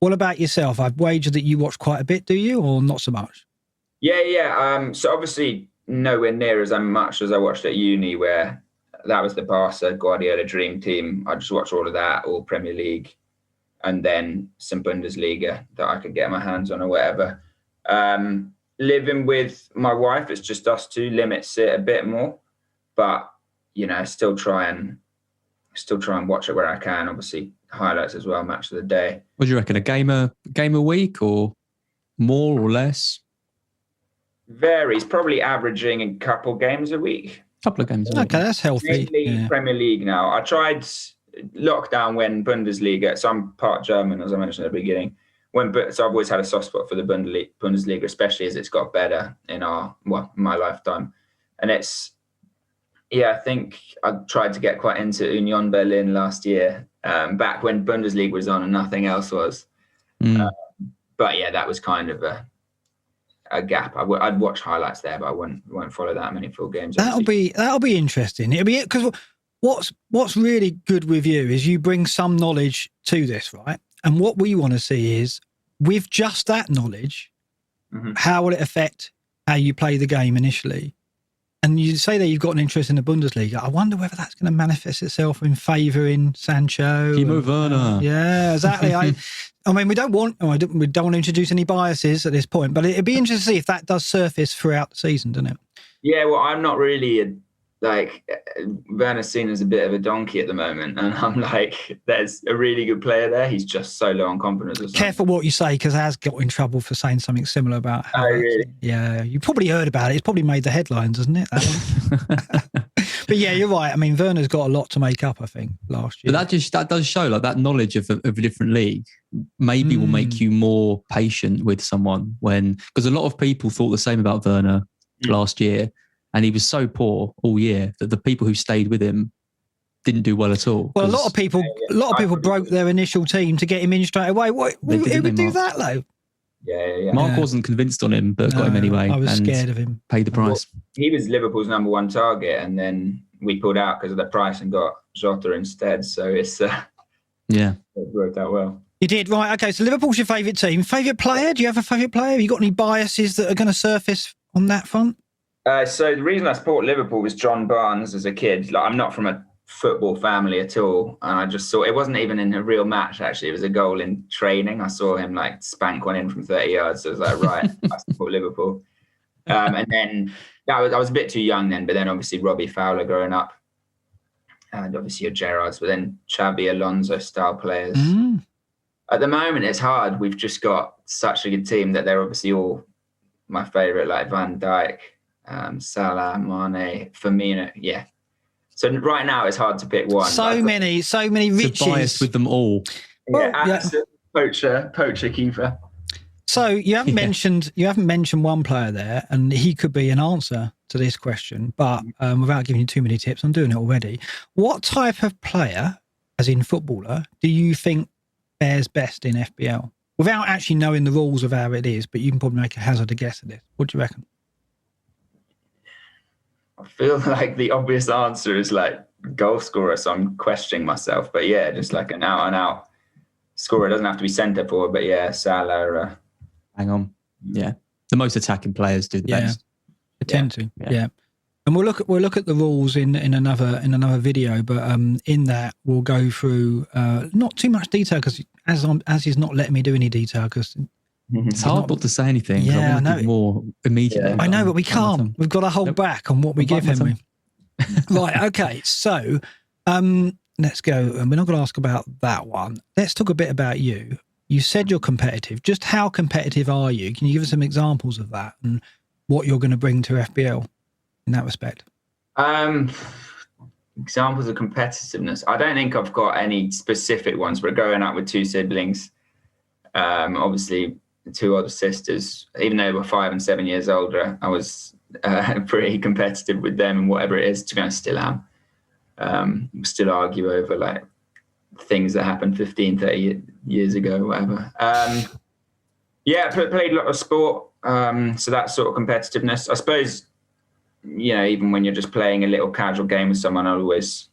What about yourself? I've wagered that you watch quite a bit, do you, or not so much? Yeah. So obviously nowhere near as much as I watched at uni, where that was the Barca Guardiola dream team. I just watched all of that, all Premier League, and then some Bundesliga that I could get my hands on or whatever. Living with my wife, it's just us two, limits it a bit more, but still try and watch it where I can. Obviously highlights as well, match of the day. What do you reckon? A game a week, or more or less? Varies, probably averaging a couple games a week. Couple of games a week. Okay, that's healthy. Mainly Premier League now. I tried lockdown when Bundesliga, so I'm part German, as I mentioned at the beginning. So I've always had a soft spot for the Bundesliga, especially as it's got better in my lifetime. And I think I tried to get quite into Union Berlin last year, back when Bundesliga was on and nothing else was. But yeah, that was kind of a gap. I'd watch highlights there, but I won't follow that many full games. That'll be interesting. It'll be, because what's really good with you is you bring some knowledge to this, right? And what we want to see is, with just that knowledge, how will it affect how you play the game initially? And you say that you've got an interest in the Bundesliga. I wonder whether that's going to manifest itself in favouring Sancho. Timo Werner. Yeah, exactly. I mean, we don't want to introduce any biases at this point, but it'd be interesting to see if that does surface throughout the season, doesn't it? Yeah, well, I'm not really Werner's seen as a bit of a donkey at the moment, and I'm like, there's a really good player there. He's just so low on confidence. Or Careful what you say, because Az got in trouble for saying something similar about. Oh, really? Yeah, you probably heard about it. It's probably made the headlines, hasn't it? That one? But yeah, you're right. I mean, Werner's got a lot to make up, I think, last year. But that does show, like, that knowledge of a different league maybe will make you more patient with someone, because a lot of people thought the same about Werner last year. And he was so poor all year that the people who stayed with him didn't do well at all. Well, a lot of people broke their initial team to get him in straight away. Who would do that, though? Yeah. Mark wasn't convinced on him, but got him anyway. I was scared of him. Paid the price. Well, he was Liverpool's number one target, and then we pulled out because of the price and got Jota instead. So it's it worked out well. You did, right? Okay, so Liverpool's your favourite team. Favourite player? Do you have a favourite player? Have you got any biases that are going to surface on that front? So the reason I support Liverpool was John Barnes as a kid. Like, I'm not from a football family at all, and I just saw, it wasn't even in a real match, actually. It was a goal in training. I saw him like spank one in from 30 yards. So I was like, right, I support Liverpool. And then I was a bit too young then, but then obviously Robbie Fowler growing up, and obviously your Gerrards, but then Xabi Alonso style players. At the moment, it's hard. We've just got such a good team that they're obviously all my favourite, like Van Dijk, Salah, Mane, Firmino. Yeah. So right now it's hard to pick one. So many riches. Biased with them all. Yeah, poacher keeper. So you haven't mentioned one player there, and he could be an answer to this question. But without giving you too many tips, I'm doing it already. What type of player, as in footballer, do you think fares best in FPL? Without actually knowing the rules of how it is, but you can probably make a hazard a guess at this. What do you reckon? I feel like the obvious answer is like goal scorer, so I'm questioning myself. But yeah, just like an out-and-out scorer. It doesn't have to be centre forward, but yeah, Salah. Hang on. Yeah. The most attacking players do the best. They tend to. Yeah. And we'll look at the rules in another video, but in that we'll go through not too much detail, because as he's not letting me do any detail, because it's hard not to say anything. Yeah, I know. More immediately. I know, but we can't. We've got to hold back on what we give him. Right. Okay. So let's go. And we're not going to ask about that one. Let's talk a bit about you. You said you're competitive. Just how competitive are you? Can you give us some examples of that and what you're going to bring to FPL in that respect? Examples of competitiveness. I don't think I've got any specific ones. We're growing up with two siblings. Obviously, two older sisters. Even though we're 5 and 7 years older, I was pretty competitive with them, and whatever it is, to be honest, still am. Still argue over like things that happened 15, 30 years ago, whatever. Played a lot of sport. So that sort of competitiveness, I suppose, even when you're just playing a little casual game with someone, I'll always,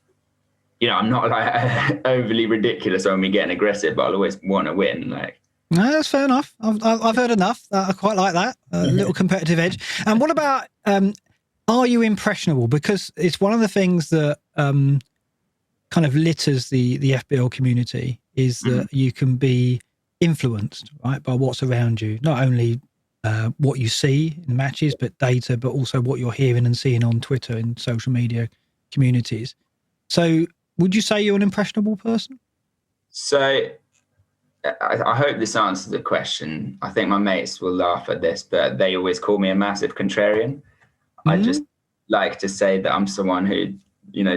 I'm not like overly ridiculous when we getting aggressive, but I'll always want to win. Like, no, that's fair enough. I've heard enough. I quite like that. A little competitive edge. And what about, are you impressionable? Because it's one of the things that kind of litters the FPL community, is that you can be influenced, right, by what's around you. Not only what you see in matches, but data, but also what you're hearing and seeing on Twitter and social media communities. So would you say you're an impressionable person? So I hope this answers the question. I think my mates will laugh at this, but they always call me a massive contrarian. I just like to say that I'm someone who,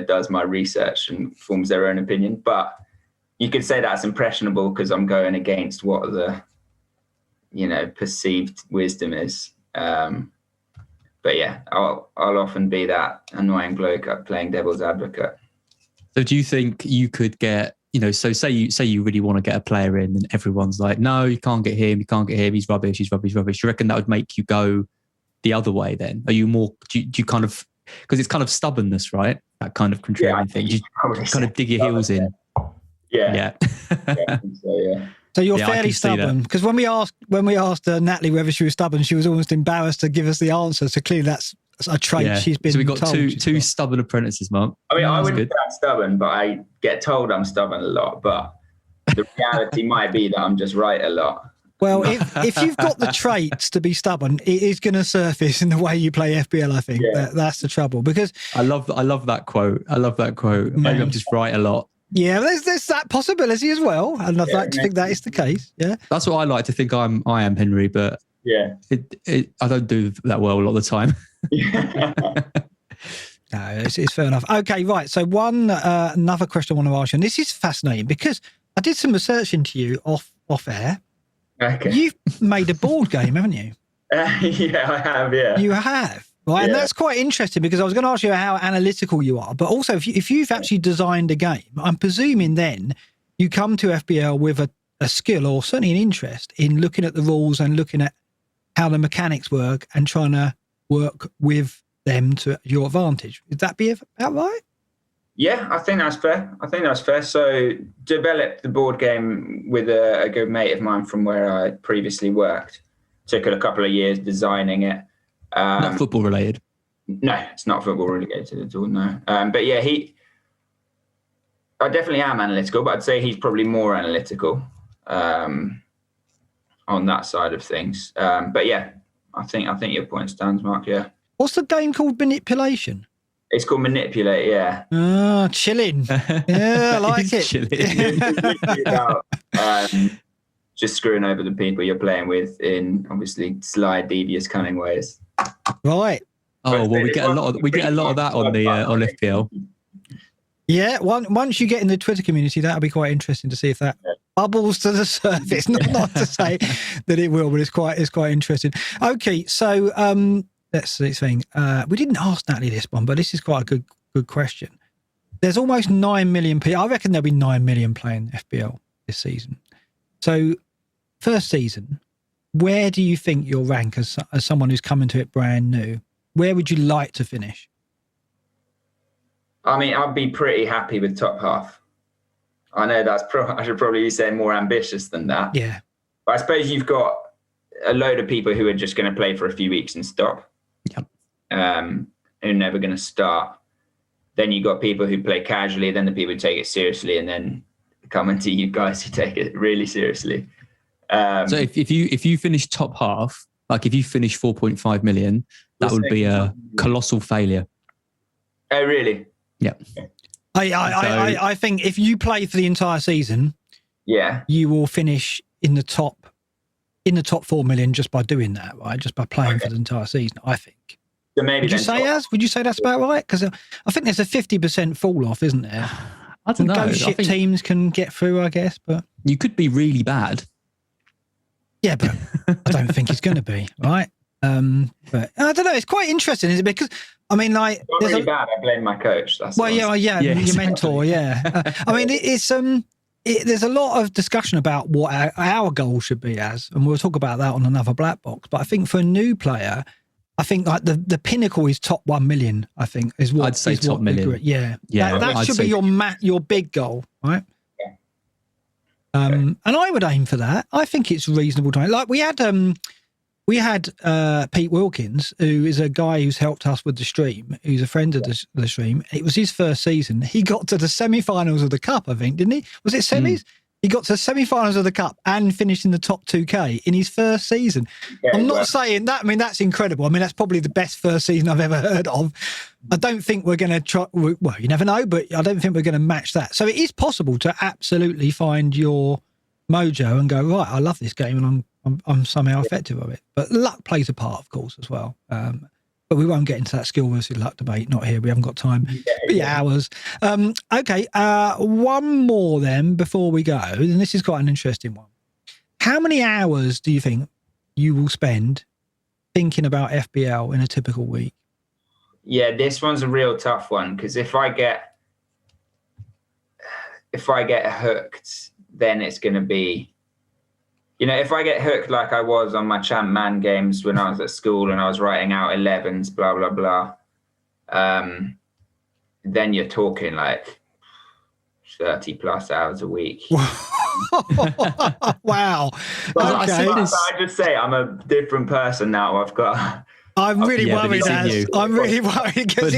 does my research and forms their own opinion. But you could say that's impressionable because I'm going against what the, perceived wisdom is. But yeah, I'll often be that annoying bloke playing devil's advocate. So do you think you could get so say you really want to get a player in and everyone's like, no, you can't get him, he's rubbish. Do you reckon that would make you go the other way then? Are you more, do you kind of, because it's kind of stubbornness, right? That kind of contrarian thing. You kind of dig your heels in. Yeah. So you're fairly stubborn, because when we asked Natalie whether she was stubborn, she was almost embarrassed to give us the answer. So clearly that's a trait she's been told. So we've got two stubborn apprentices, Mark. I mean, I wouldn't say I'm stubborn, but I get told I'm stubborn a lot. But the reality might be that I'm just right a lot. Well, if you've got the traits to be stubborn, it is going to surface in the way you play FPL, I think. That's the trouble. Because I love that quote. Maybe I'm just right a lot. Yeah, there's that possibility as well, and I'd like to think that is the case. Yeah, that's what I like to think I am, Henry. But I don't do that well a lot of the time. No, it's fair enough. Okay, right. So another question I want to ask you, and this is fascinating because I did some research into you off air. Okay. You've made a board game, haven't you? Yeah, I have. Yeah, you have. Right, and that's quite interesting because I was going to ask you how analytical you are, but also if you've actually designed a game, I'm presuming then you come to FPL with a skill or certainly an interest in looking at the rules and looking at how the mechanics work and trying to work with them to your advantage. Would that be about right? Yeah, I think that's fair. So developed the board game with a good mate of mine from where I previously worked. Took it a couple of years designing it. Not football related. No, it's not football related at all. No, but yeah, I definitely am analytical, but I'd say he's probably more analytical on that side of things. But yeah, I think your point stands, Mark. Yeah. What's the game called? Manipulation. It's called Manipulate. Yeah. Oh, chilling. Yeah, I like it. Chilling. About, just screwing over the people you're playing with in obviously sly, devious, cunning ways. Right. Oh well, we get a lot of that on the on FPL. Yeah, once you get in the Twitter community, that'll be quite interesting to see if that bubbles to the surface. Not to say that it will, but it's quite interesting. Okay, so let's see. We didn't ask Natalie this one, but this is quite a good question. There's almost 9 million people. I reckon there'll be 9 million playing FPL this season. So, first season, where do you think you'll rank as someone who's coming to it brand new? Where would you like to finish? I mean, I'd be pretty happy with top half. I know I should probably be saying more ambitious than that. Yeah. But I suppose you've got a load of people who are just going to play for a few weeks and stop. Yep. Who are never going to start. Then you've got people who play casually, then the people who take it seriously, and then coming to you guys who take it really seriously. So if you finish top half, like if you finish 4.5 million, that would be a colossal failure. Oh, really? Yeah. I think if you play for the entire season, you will finish in the top 4 million just by doing that, right? Just by playing for the entire season, I think. So maybe would you say that's about right? Because I think there's a 50% fall off, isn't there? I don't know. Ghost ship teams can get through, I guess, but you could be really bad. Yeah, but I don't think it's going to be, right? But I don't know. It's quite interesting, isn't it? Because I mean, like, not really bad. I blame my coach. That's your mentor. Yeah, I mean, there's a lot of discussion about what our goal should be and we'll talk about that on another black box. But I think for a new player, I think like the pinnacle is top 1 million. I think is what I'd say. Top million. Yeah. That should be your big goal, right? And I would aim for that. I think it's reasonable time. Like we had Pete Wilkins, who is a guy who's helped us with the stream, who's a friend of the stream. It was his first season. He got to the semi-finals of the Cup, I think, didn't he? Was it semis? He got to the semi-finals of the Cup and finished in the top 2K in his first season. Yeah, I'm not saying that. I mean, that's incredible. I mean, that's probably the best first season I've ever heard of. I don't think we're going to try. Well, you never know, but I don't think we're going to match that. So it is possible to absolutely find your mojo and go, right, I love this game and I'm somehow effective of it. But luck plays a part, of course, as well. But we won't get into that skill versus luck debate. Not here. We haven't got time. Hours. Okay. One more then before we go. And this is quite an interesting one. How many hours do you think you will spend thinking about FPL in a typical week? Yeah, this one's a real tough one because if I get if I get hooked, then it's going to be, if I get hooked like I was on my Champ Man games when I was at school and I was writing out 11s, blah, blah, blah, then you're talking like 30 plus hours a week. Wow. Okay. I just say I'm a different person now. I'm really worried, Az. I'm really worried because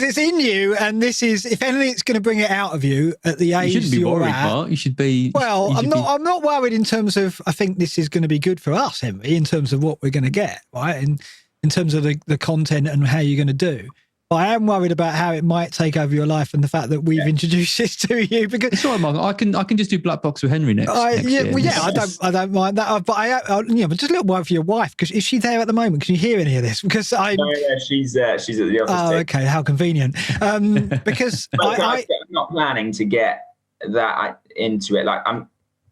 it's in you, and this is, if anything, it's going to bring it out of you at the age you shouldn't be you're worried, at. Mark. You should be. Well, I'm not worried in terms of, I think this is going to be good for us, Henry, in terms of what we're going to get, right? And in terms of the content and how you're going to do. But I am worried about how it might take over your life and the fact that we've introduced this to you. Because it's all right, Mark. I can just do BlackBox with Henry next year. Well, yeah, I don't mind that. But but just a little word for your wife, because is she there at the moment? Can you hear any of this? Because no, she's at the office. Oh, okay, how convenient. Because I'm not planning to get that into it. Like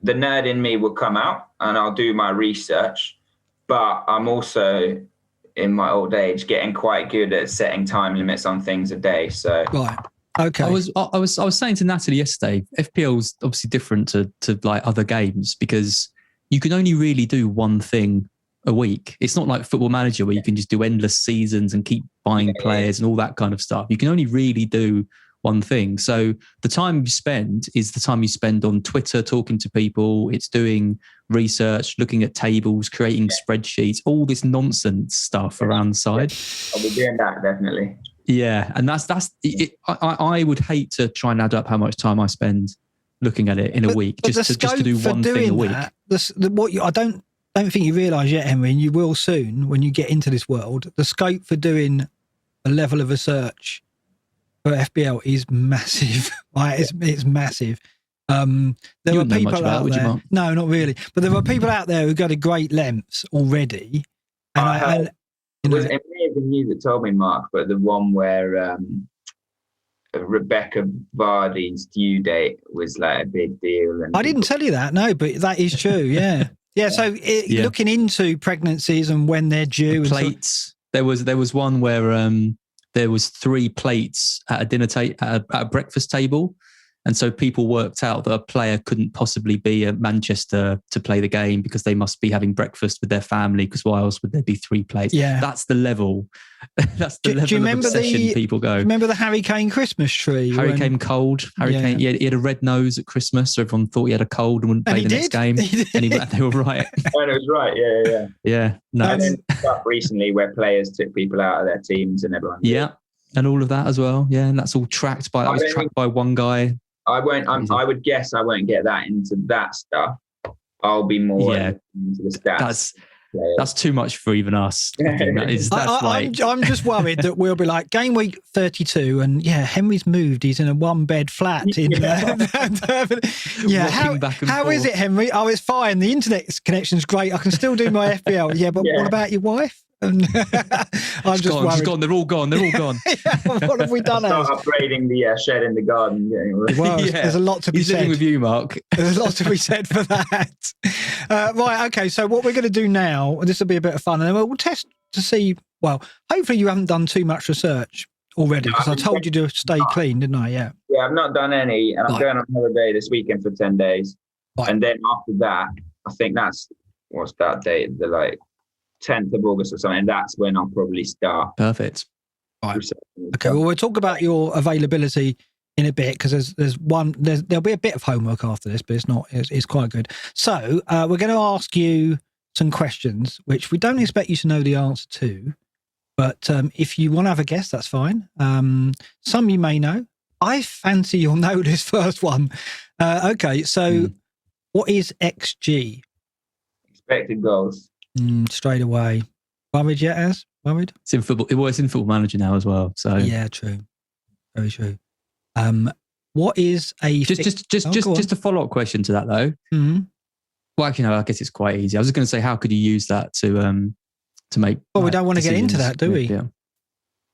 the nerd in me will come out, and I'll do my research. But I'm also, in my old age, getting quite good at setting time limits on things a day. So right, okay. I was saying to Natalie yesterday, FPL's obviously different to like other games because you can only really do one thing a week. It's not like Football Manager where you can just do endless seasons and keep buying players and all that kind of stuff. You can only really do one thing. So the time you spend is the time you spend on Twitter talking to people. It's doing research, looking at tables, creating spreadsheets, all this nonsense stuff around the side. I'll be doing that, definitely. Yeah, and that's it. I would hate to try and add up how much time I spend looking at it in a week, just to do one thing a week. I don't think you realise yet, Henry, and you will soon when you get into this world. The scope for doing a level of research for FPL is massive. Right? It's massive. There are people out there. No, not really. But there are people out there who go to great lengths already. And it may have been you that told me, Mark, but the one where Rebecca Vardy's due date was like a big deal. And I didn't tell you that, no, but that is true. Yeah, yeah. So looking into pregnancies and when they're due, plates. There was one where there was 3 plates at a dinner at a breakfast table. And so people worked out that a player couldn't possibly be at Manchester to play the game because they must be having breakfast with their family, because why else would there be 3 plates? Yeah. That's the level. That's the level of obsession people go. Remember the Harry Kane Christmas tree? Harry came cold. Kane, he had a red nose at Christmas, so everyone thought he had a cold and wouldn't play the next game. And they were right. And it was right, yeah. Yeah. No. And then stuff recently where players took people out of their teams and everyone. Yeah. And all of that as well. Yeah. And that's all tracked by one guy. I would guess I won't get that into that stuff. I'll be more into the stats. That's too much for even us. I'm just worried that we'll be like game week 32, and Henry's moved. He's in a 1-bed flat in How is it, Henry? Oh, it's fine. The internet connection's great. I can still do my FPL. Yeah, but what about your wife? I'm just worried. She's gone. They're all gone. What have we done? Start upgrading the shed in the garden. Well, there's a lot to be said. Living with you, Mark. There's a lot to be said for that. Right. Okay. So what we're going to do now, this will be a bit of fun, and then we'll test to see. Well, hopefully you haven't done too much research already, because I told you to stay clean, didn't I? Yeah. Yeah, I've not done any, and I'm going on holiday this weekend for 10 days, and then after that, I think what's that date? The 10th of August or something. That's when I'll probably start. Perfect. Right. Okay. Well, we'll talk about your availability in a bit, because there'll be a bit of homework after this, but it's quite good. So we're going to ask you some questions which we don't expect you to know the answer to, but if you want to have a guess, that's fine. Some you may know. I fancy you'll know this first one. Okay. So what is XG? Expected goals. Straight away. Worried yet, Az? Worried? It's in football. It's in Football Manager now as well. So yeah, true. Very true. What is a just a follow-up question to that though? Mm-hmm. Well, actually, no. I guess it's quite easy. I was just going to say, how could you use that to make? Well, we don't want to get into that, do we? Yeah.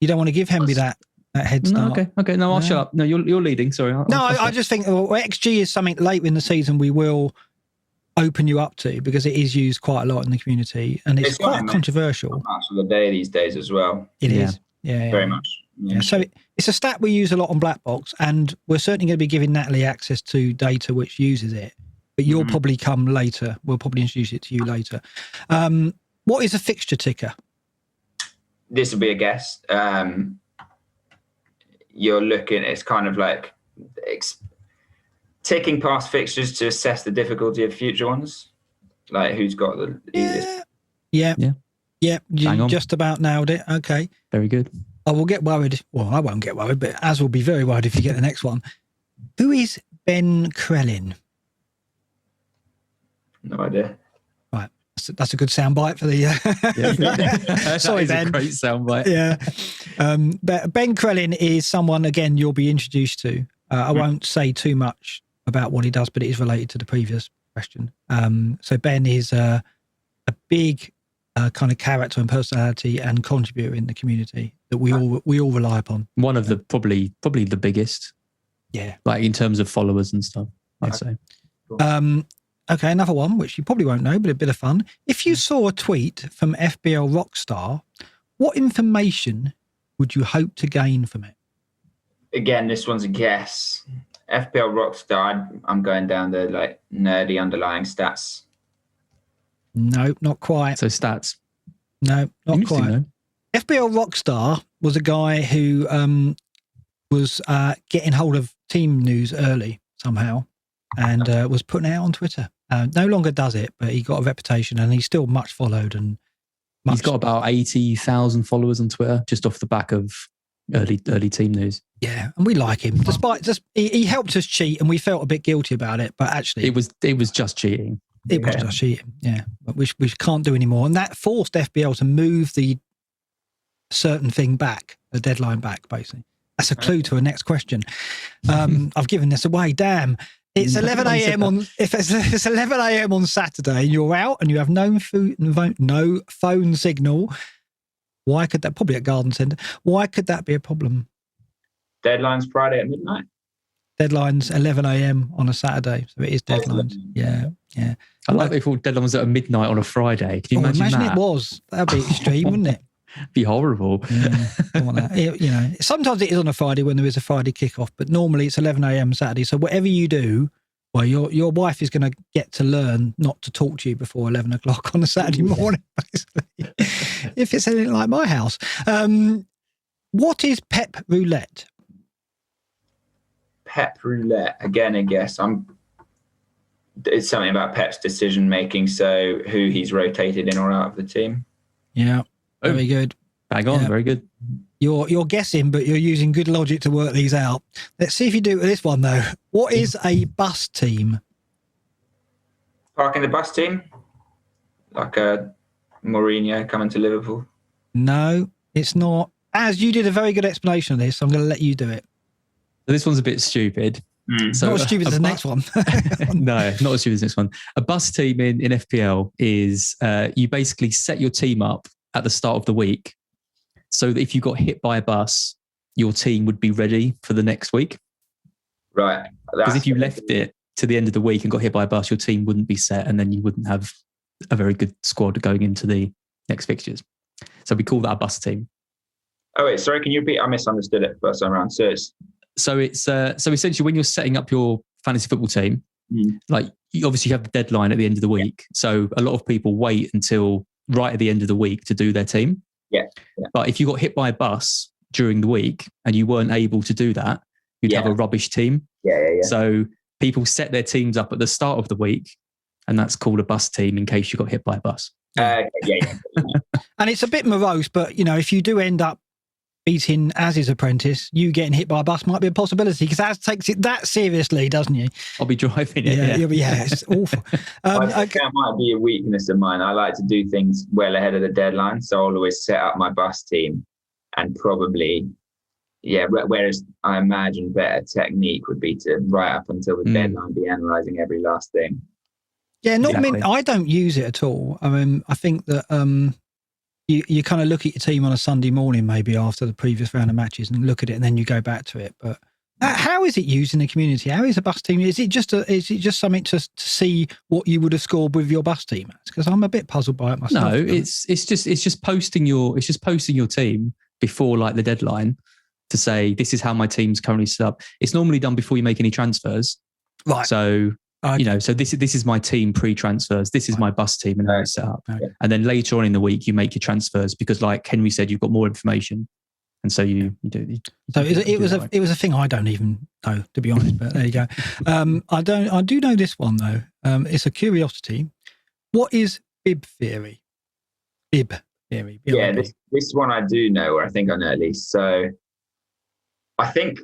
You don't want to give Henry that head start. No, okay. No, I'll shut up. No, you're leading. Sorry. I just think XG is something later in the season we will open you up to, because it is used quite a lot in the community, and it's quite controversial. Match of the day these days as well. It is. Yeah. Very much. Yeah. So it's a stat we use a lot on BlackBox, and we're certainly going to be giving Natalie access to data which uses it. But you'll probably come later. We'll probably introduce it to you later. What is a fixture ticker? This will be a guess. You're looking, it's kind of like ticking past fixtures to assess the difficulty of future ones. Like who's got the easiest. Yeah. You just about nailed it. Okay. Very good. I will get worried. Well, I won't get worried, but Az will be very worried if you get the next one. Who is Ben Krellin? No idea. Right. That's a good soundbite for the... Sorry, Ben. A great soundbite. Yeah. But Ben Krellin is someone, again, you'll be introduced to. I won't say too much about what he does, but it is related to the previous question. So Ben is a big kind of character and personality and contributor in the community that we all rely upon. One of the probably the biggest. Yeah. Like in terms of followers and stuff, I'd say. Okay, another one, which you probably won't know, but a bit of fun. If you saw a tweet from FPL Rockstar, what information would you hope to gain from it? Again, this one's a guess. FPL Rockstar, I'm going down the like nerdy underlying stats. No, not quite. So stats. No, not quite. Though. FPL Rockstar was a guy who was getting hold of team news early somehow and was putting it out on Twitter. No longer does it, but he got a reputation and he's still much followed. And he's got about 80,000 followers on Twitter just off the back of early team news. Yeah, and we like him. Despite just he helped us cheat and we felt a bit guilty about it, but actually it was just cheating. It was just cheating, yeah. But we can't do anymore. And that forced FBL to move the certain thing back, the deadline back, basically. That's a clue to a next question. I've given this away. Damn. It's 11 a.m. It's 11 a.m. on Saturday and you're out and you have no phone signal. Why could that, probably at Garden Centre, why could that be a problem? Deadline's Friday at midnight. Deadline's 11 a.m. on a Saturday, so it is deadlines. Yeah. I like they thought deadline was at midnight on a Friday. Can you imagine that? It was. That'd be extreme, wouldn't it? Be horrible. Yeah, don't want that. Sometimes it is on a Friday when there is a Friday kickoff, but normally it's 11 a.m. Saturday. So whatever you do, well, your wife is going to get to learn not to talk to you before 11 o'clock on a Saturday morning, basically, if it's anything like my house. What is Pep Roulette? Pep Roulette, again, I guess. It's something about Pep's decision making, so who he's rotated in or out of the team. Yeah, very good. Bang on, very good. You're guessing, but you're using good logic to work these out. Let's see if you do it with this one, though. What is a bus team? Parking the bus team? Like a Mourinho coming to Liverpool? No, it's not. Az, you did a very good explanation of this, so I'm going to let you do it. This one's a bit stupid. So not as stupid as the next one. No, not as stupid as this one. A bus team in FPL is you basically set your team up at the start of the week so that if you got hit by a bus, your team would be ready for the next week. Right. Because if you left it to the end of the week and got hit by a bus, your team wouldn't be set and then you wouldn't have a very good squad going into the next fixtures. So we call that a bus team. Oh, wait, sorry, can you repeat? I misunderstood it first time around. So it's essentially when you're setting up your fantasy football team, like you obviously have the deadline at the end of the week. So a lot of people wait until right at the end of the week to do their team. Yeah. But if you got hit by a bus during the week and you weren't able to do that, you'd have a rubbish team. Yeah. So people set their teams up at the start of the week, and that's called a bus team in case you got hit by a bus. And it's a bit morose, but if you do end up beating Az's Apprentice, you getting hit by a bus might be a possibility because Az takes it that seriously, doesn't he? I'll be driving it. Yeah, it's awful. I think that might be a weakness of mine. I like to do things well ahead of the deadline, so I'll always set up my bus team and probably, whereas I imagine better technique would be to right up until the deadline be analysing every last thing. Yeah, I don't use it at all. I mean, I think that you kind of look at your team on a Sunday morning, maybe after the previous round of matches, and look at it, and then you go back to it. But how is it used in the community? How is a bus team? Is it just something to see what you would have scored with your bus team? Because I'm a bit puzzled by it myself. No, it's just posting your team before like the deadline, to say this is how my team's currently set up. It's normally done before you make any transfers. Right. So Okay. you know, so this is my team pre-transfers. This is my bus team and how it's set up. Okay. And then later on in the week, you make your transfers because, like Henry said, you've got more information, and so you do. So it was a thing I don't even know, to be honest. But there you go. I do know this one though. It's a curiosity. What is bib theory? Bib theory. Yeah, this one I do know, or I think I know at least. So I think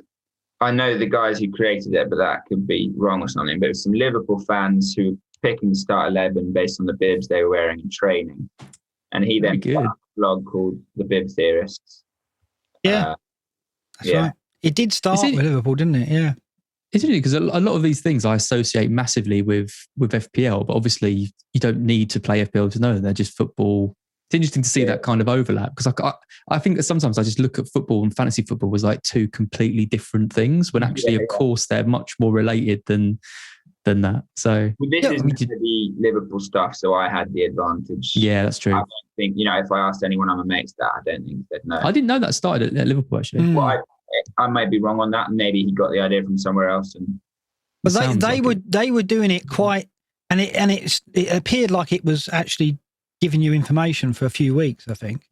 I know the guys who created it, but that could be wrong or something. But it was some Liverpool fans who were picking the start 11 based on the bibs they were wearing in training. And he then put a blog called The Bib Theorists. Yeah. That's right. It did start with Liverpool, didn't it? Yeah. Isn't it? Because a lot of these things I associate massively with FPL, but obviously you don't need to play FPL to know them. They're just football. It's interesting to see that kind of overlap, because I think that sometimes I just look at football and fantasy football as like two completely different things, when actually, of course, they're much more related than that. So this is the Liverpool stuff, so I had the advantage. Yeah, that's true. I don't think, if I asked anyone on my mates that, I don't think they'd know. I didn't know that started at Liverpool, actually. Well, I might be wrong on that, and maybe he got the idea from somewhere else. But they were doing it quite, and it appeared like it was actually giving you information for a few weeks, I think.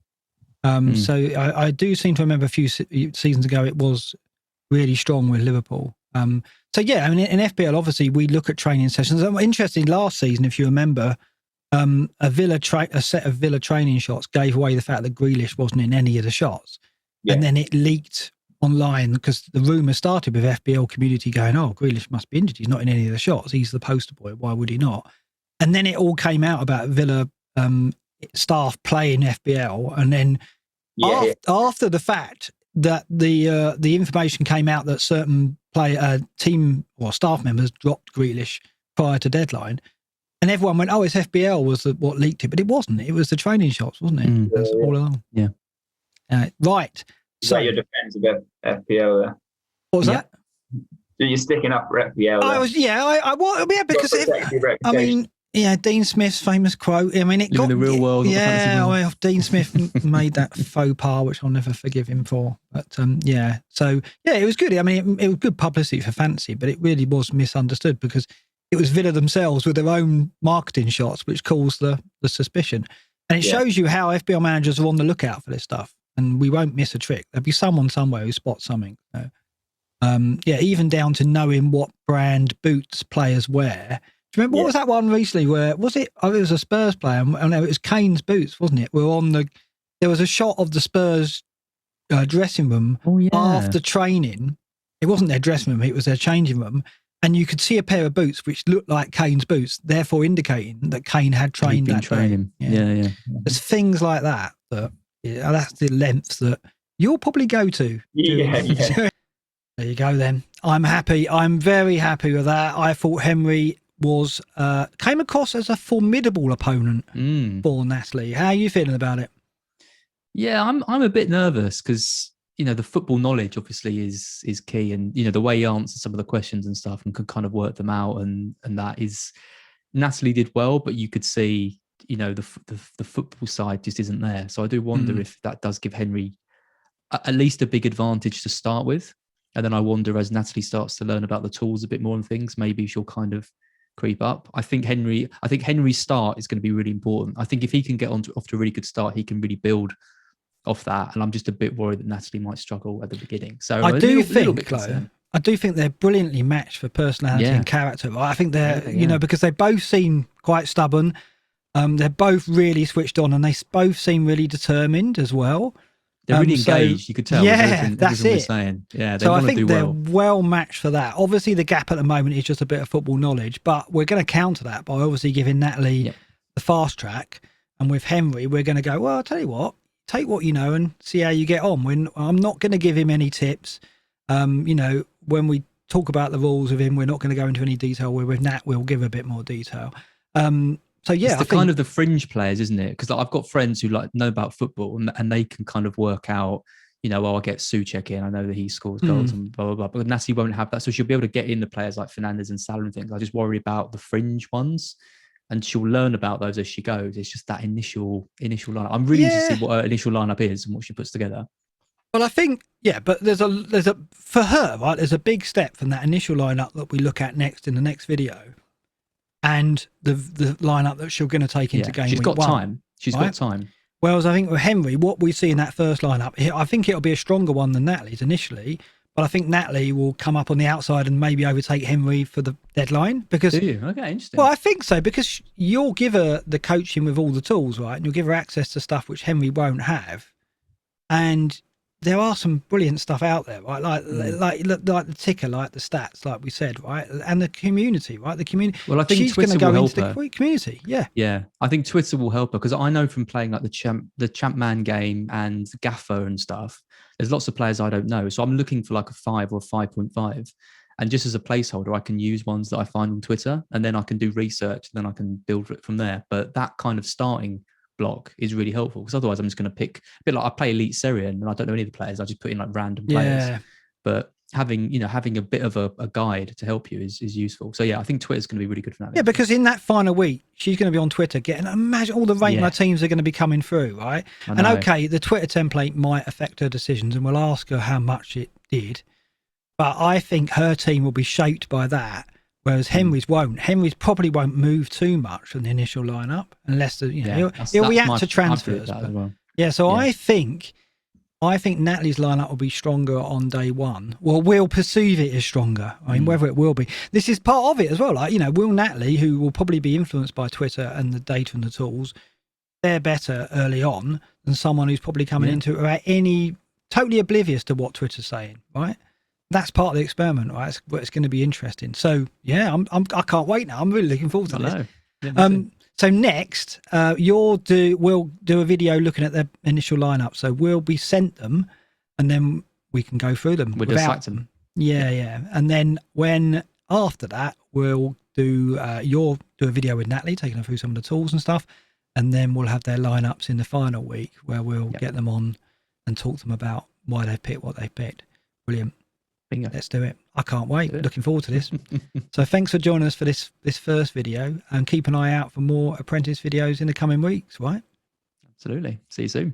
So I do seem to remember a few seasons ago it was really strong with Liverpool. So yeah, I mean, in FPL, obviously we look at training sessions. Interesting, last season, if you remember, a set of Villa training shots gave away the fact that Grealish wasn't in any of the shots, and then it leaked online because the rumour started with FPL community going, "Oh, Grealish must be injured. He's not in any of the shots. He's the poster boy. Why would he not?" And then it all came out about Villa staff playing FPL, and then after the fact that the information came out that certain team or staff members dropped Grealish prior to deadline, and everyone went, "Oh, it's FPL was what leaked it," but it wasn't. It was the training shots, wasn't it? That's all along. Yeah. Right. So your defence of FPL. What was that? So you're sticking up for FPL. Because Dean Smith's famous quote. I mean, it got the real world. Yeah, Dean Smith made that faux pas, which I'll never forgive him for. But so it was good. I mean, it was good publicity for fantasy, but it really was misunderstood because it was Villa themselves with their own marketing shots, which caused the suspicion. And it shows you how FPL managers are on the lookout for this stuff, and we won't miss a trick. There'll be someone somewhere who spots something. So, even down to knowing what brand boots players wear. Do you remember what was that one recently? Where was it? Oh, it was a Spurs player, and it was Kane's boots, wasn't it? There was a shot of the Spurs dressing room after training. It wasn't their dressing room; it was their changing room, and you could see a pair of boots which looked like Kane's boots, therefore indicating that Kane had trained that day. Yeah. There's things like that that's the lengths that you'll probably go to. Yeah. There you go. Then I'm happy. I'm very happy with that. I thought Henry came across as a formidable opponent for Natalie. How are you feeling about it? Yeah, I'm a bit nervous because the football knowledge obviously is key, and the way he answers some of the questions and stuff and can kind of work them out, and that is Natalie did well, but you could see the football side just isn't there. So I do wonder if that does give Henry at least a big advantage to start with, and then I wonder as Natalie starts to learn about the tools a bit more and things, maybe she'll kind of creep up. I think Henry's start is going to be really important. I think if he can get off to a really good start, he can really build off that. And I'm just a bit worried that Natalie might struggle at the beginning. So I do think they're brilliantly matched for personality and character. I think they're, because they both seem quite stubborn. They're both really switched on, and they both seem really determined as well. They're really engaged, you could tell. That's it. Saying. Yeah, so I think they're well matched for that. Obviously, the gap at the moment is just a bit of football knowledge, but we're going to counter that by obviously giving Natalie the fast track. And with Henry, we're going to go, well, I'll tell you what, take what you know and see how you get on. I'm not going to give him any tips. When we talk about the rules with him, we're not going to go into any detail. Where with Nat, we'll give a bit more detail. It's kind of the fringe players, isn't it? Because I've got friends who know about football and they can kind of work out, I get Souček in. I know that he scores goals and blah, blah, blah. But Natalie won't have that. So she'll be able to get in the players like Fernandes and Salah and things. I just worry about the fringe ones, and she'll learn about those as she goes. It's just that initial lineup. I'm really interested to see what her initial lineup is and what she puts together. Well, I think, yeah, but there's a for her, right, there's a big step from that initial lineup that we look at next in the next video, and the lineup that she's going to take into game she's week got one. time. She's got time. Whereas I think with Henry, what we see in that first lineup, I think it'll be a stronger one than Natalie's initially. But I think Natalie will come up on the outside and maybe overtake Henry for the deadline. Because, do you? Okay, interesting. Well, I think so, because you'll give her the coaching with all the tools, right? And you'll give her access to stuff which Henry won't have. And there are some brilliant stuff out there, right? Like the ticker, like the stats, like we said, right? And the community, right? The community. Well, I think she's going to go into the community. Yeah. Yeah. I think Twitter will help her, because I know from playing like the Champman game and Gaffer and stuff, there's lots of players I don't know. So I'm looking for like a 5 or a 5.5. And just as a placeholder, I can use ones that I find on Twitter, and then I can do research, and then I can build it from there. But that kind of starting block is really helpful, because otherwise I'm just going to pick a bit like I play Elite Syrian and I don't know any of the players. I just put in like random players. Yeah. But having a bit of a guide to help you is useful. So yeah, I think Twitter's going to be really good for that. Yeah, because in that final week, she's going to be on Twitter getting, imagine all the rating teams are going to be coming through, right? And okay, the Twitter template might affect her decisions, and we'll ask her how much it did. But I think her team will be shaped by that, whereas Henry's won't. Henry's probably won't move too much from the initial lineup unless he'll react to transfers. Yeah, so yeah. I think Natalie's lineup will be stronger on day one. Well, we'll perceive it as stronger. I mean, whether it will be. This is part of it as well. Like, will Natalie, who will probably be influenced by Twitter and the data and the tools, fare better early on than someone who's probably coming into it totally oblivious to what Twitter's saying, right? That's part of the experiment, right? It's going to be interesting. So yeah, I can't wait now. I'm really looking forward to this. Yeah, so next, we'll do a video looking at their initial lineup. So we'll be sent them, and then we can go through them. We'll dissect them. Yeah. And then after that, we'll do you'll do a video with Natalie, taking her through some of the tools and stuff, and then we'll have their lineups in the final week where we'll get them on and talk to them about why they picked what they picked. Brilliant. Bingo. Let's do it. I can't wait. Looking forward to this. So thanks for joining us for this first video, and keep an eye out for more Apprentice videos in the coming weeks, right? Absolutely. See you soon.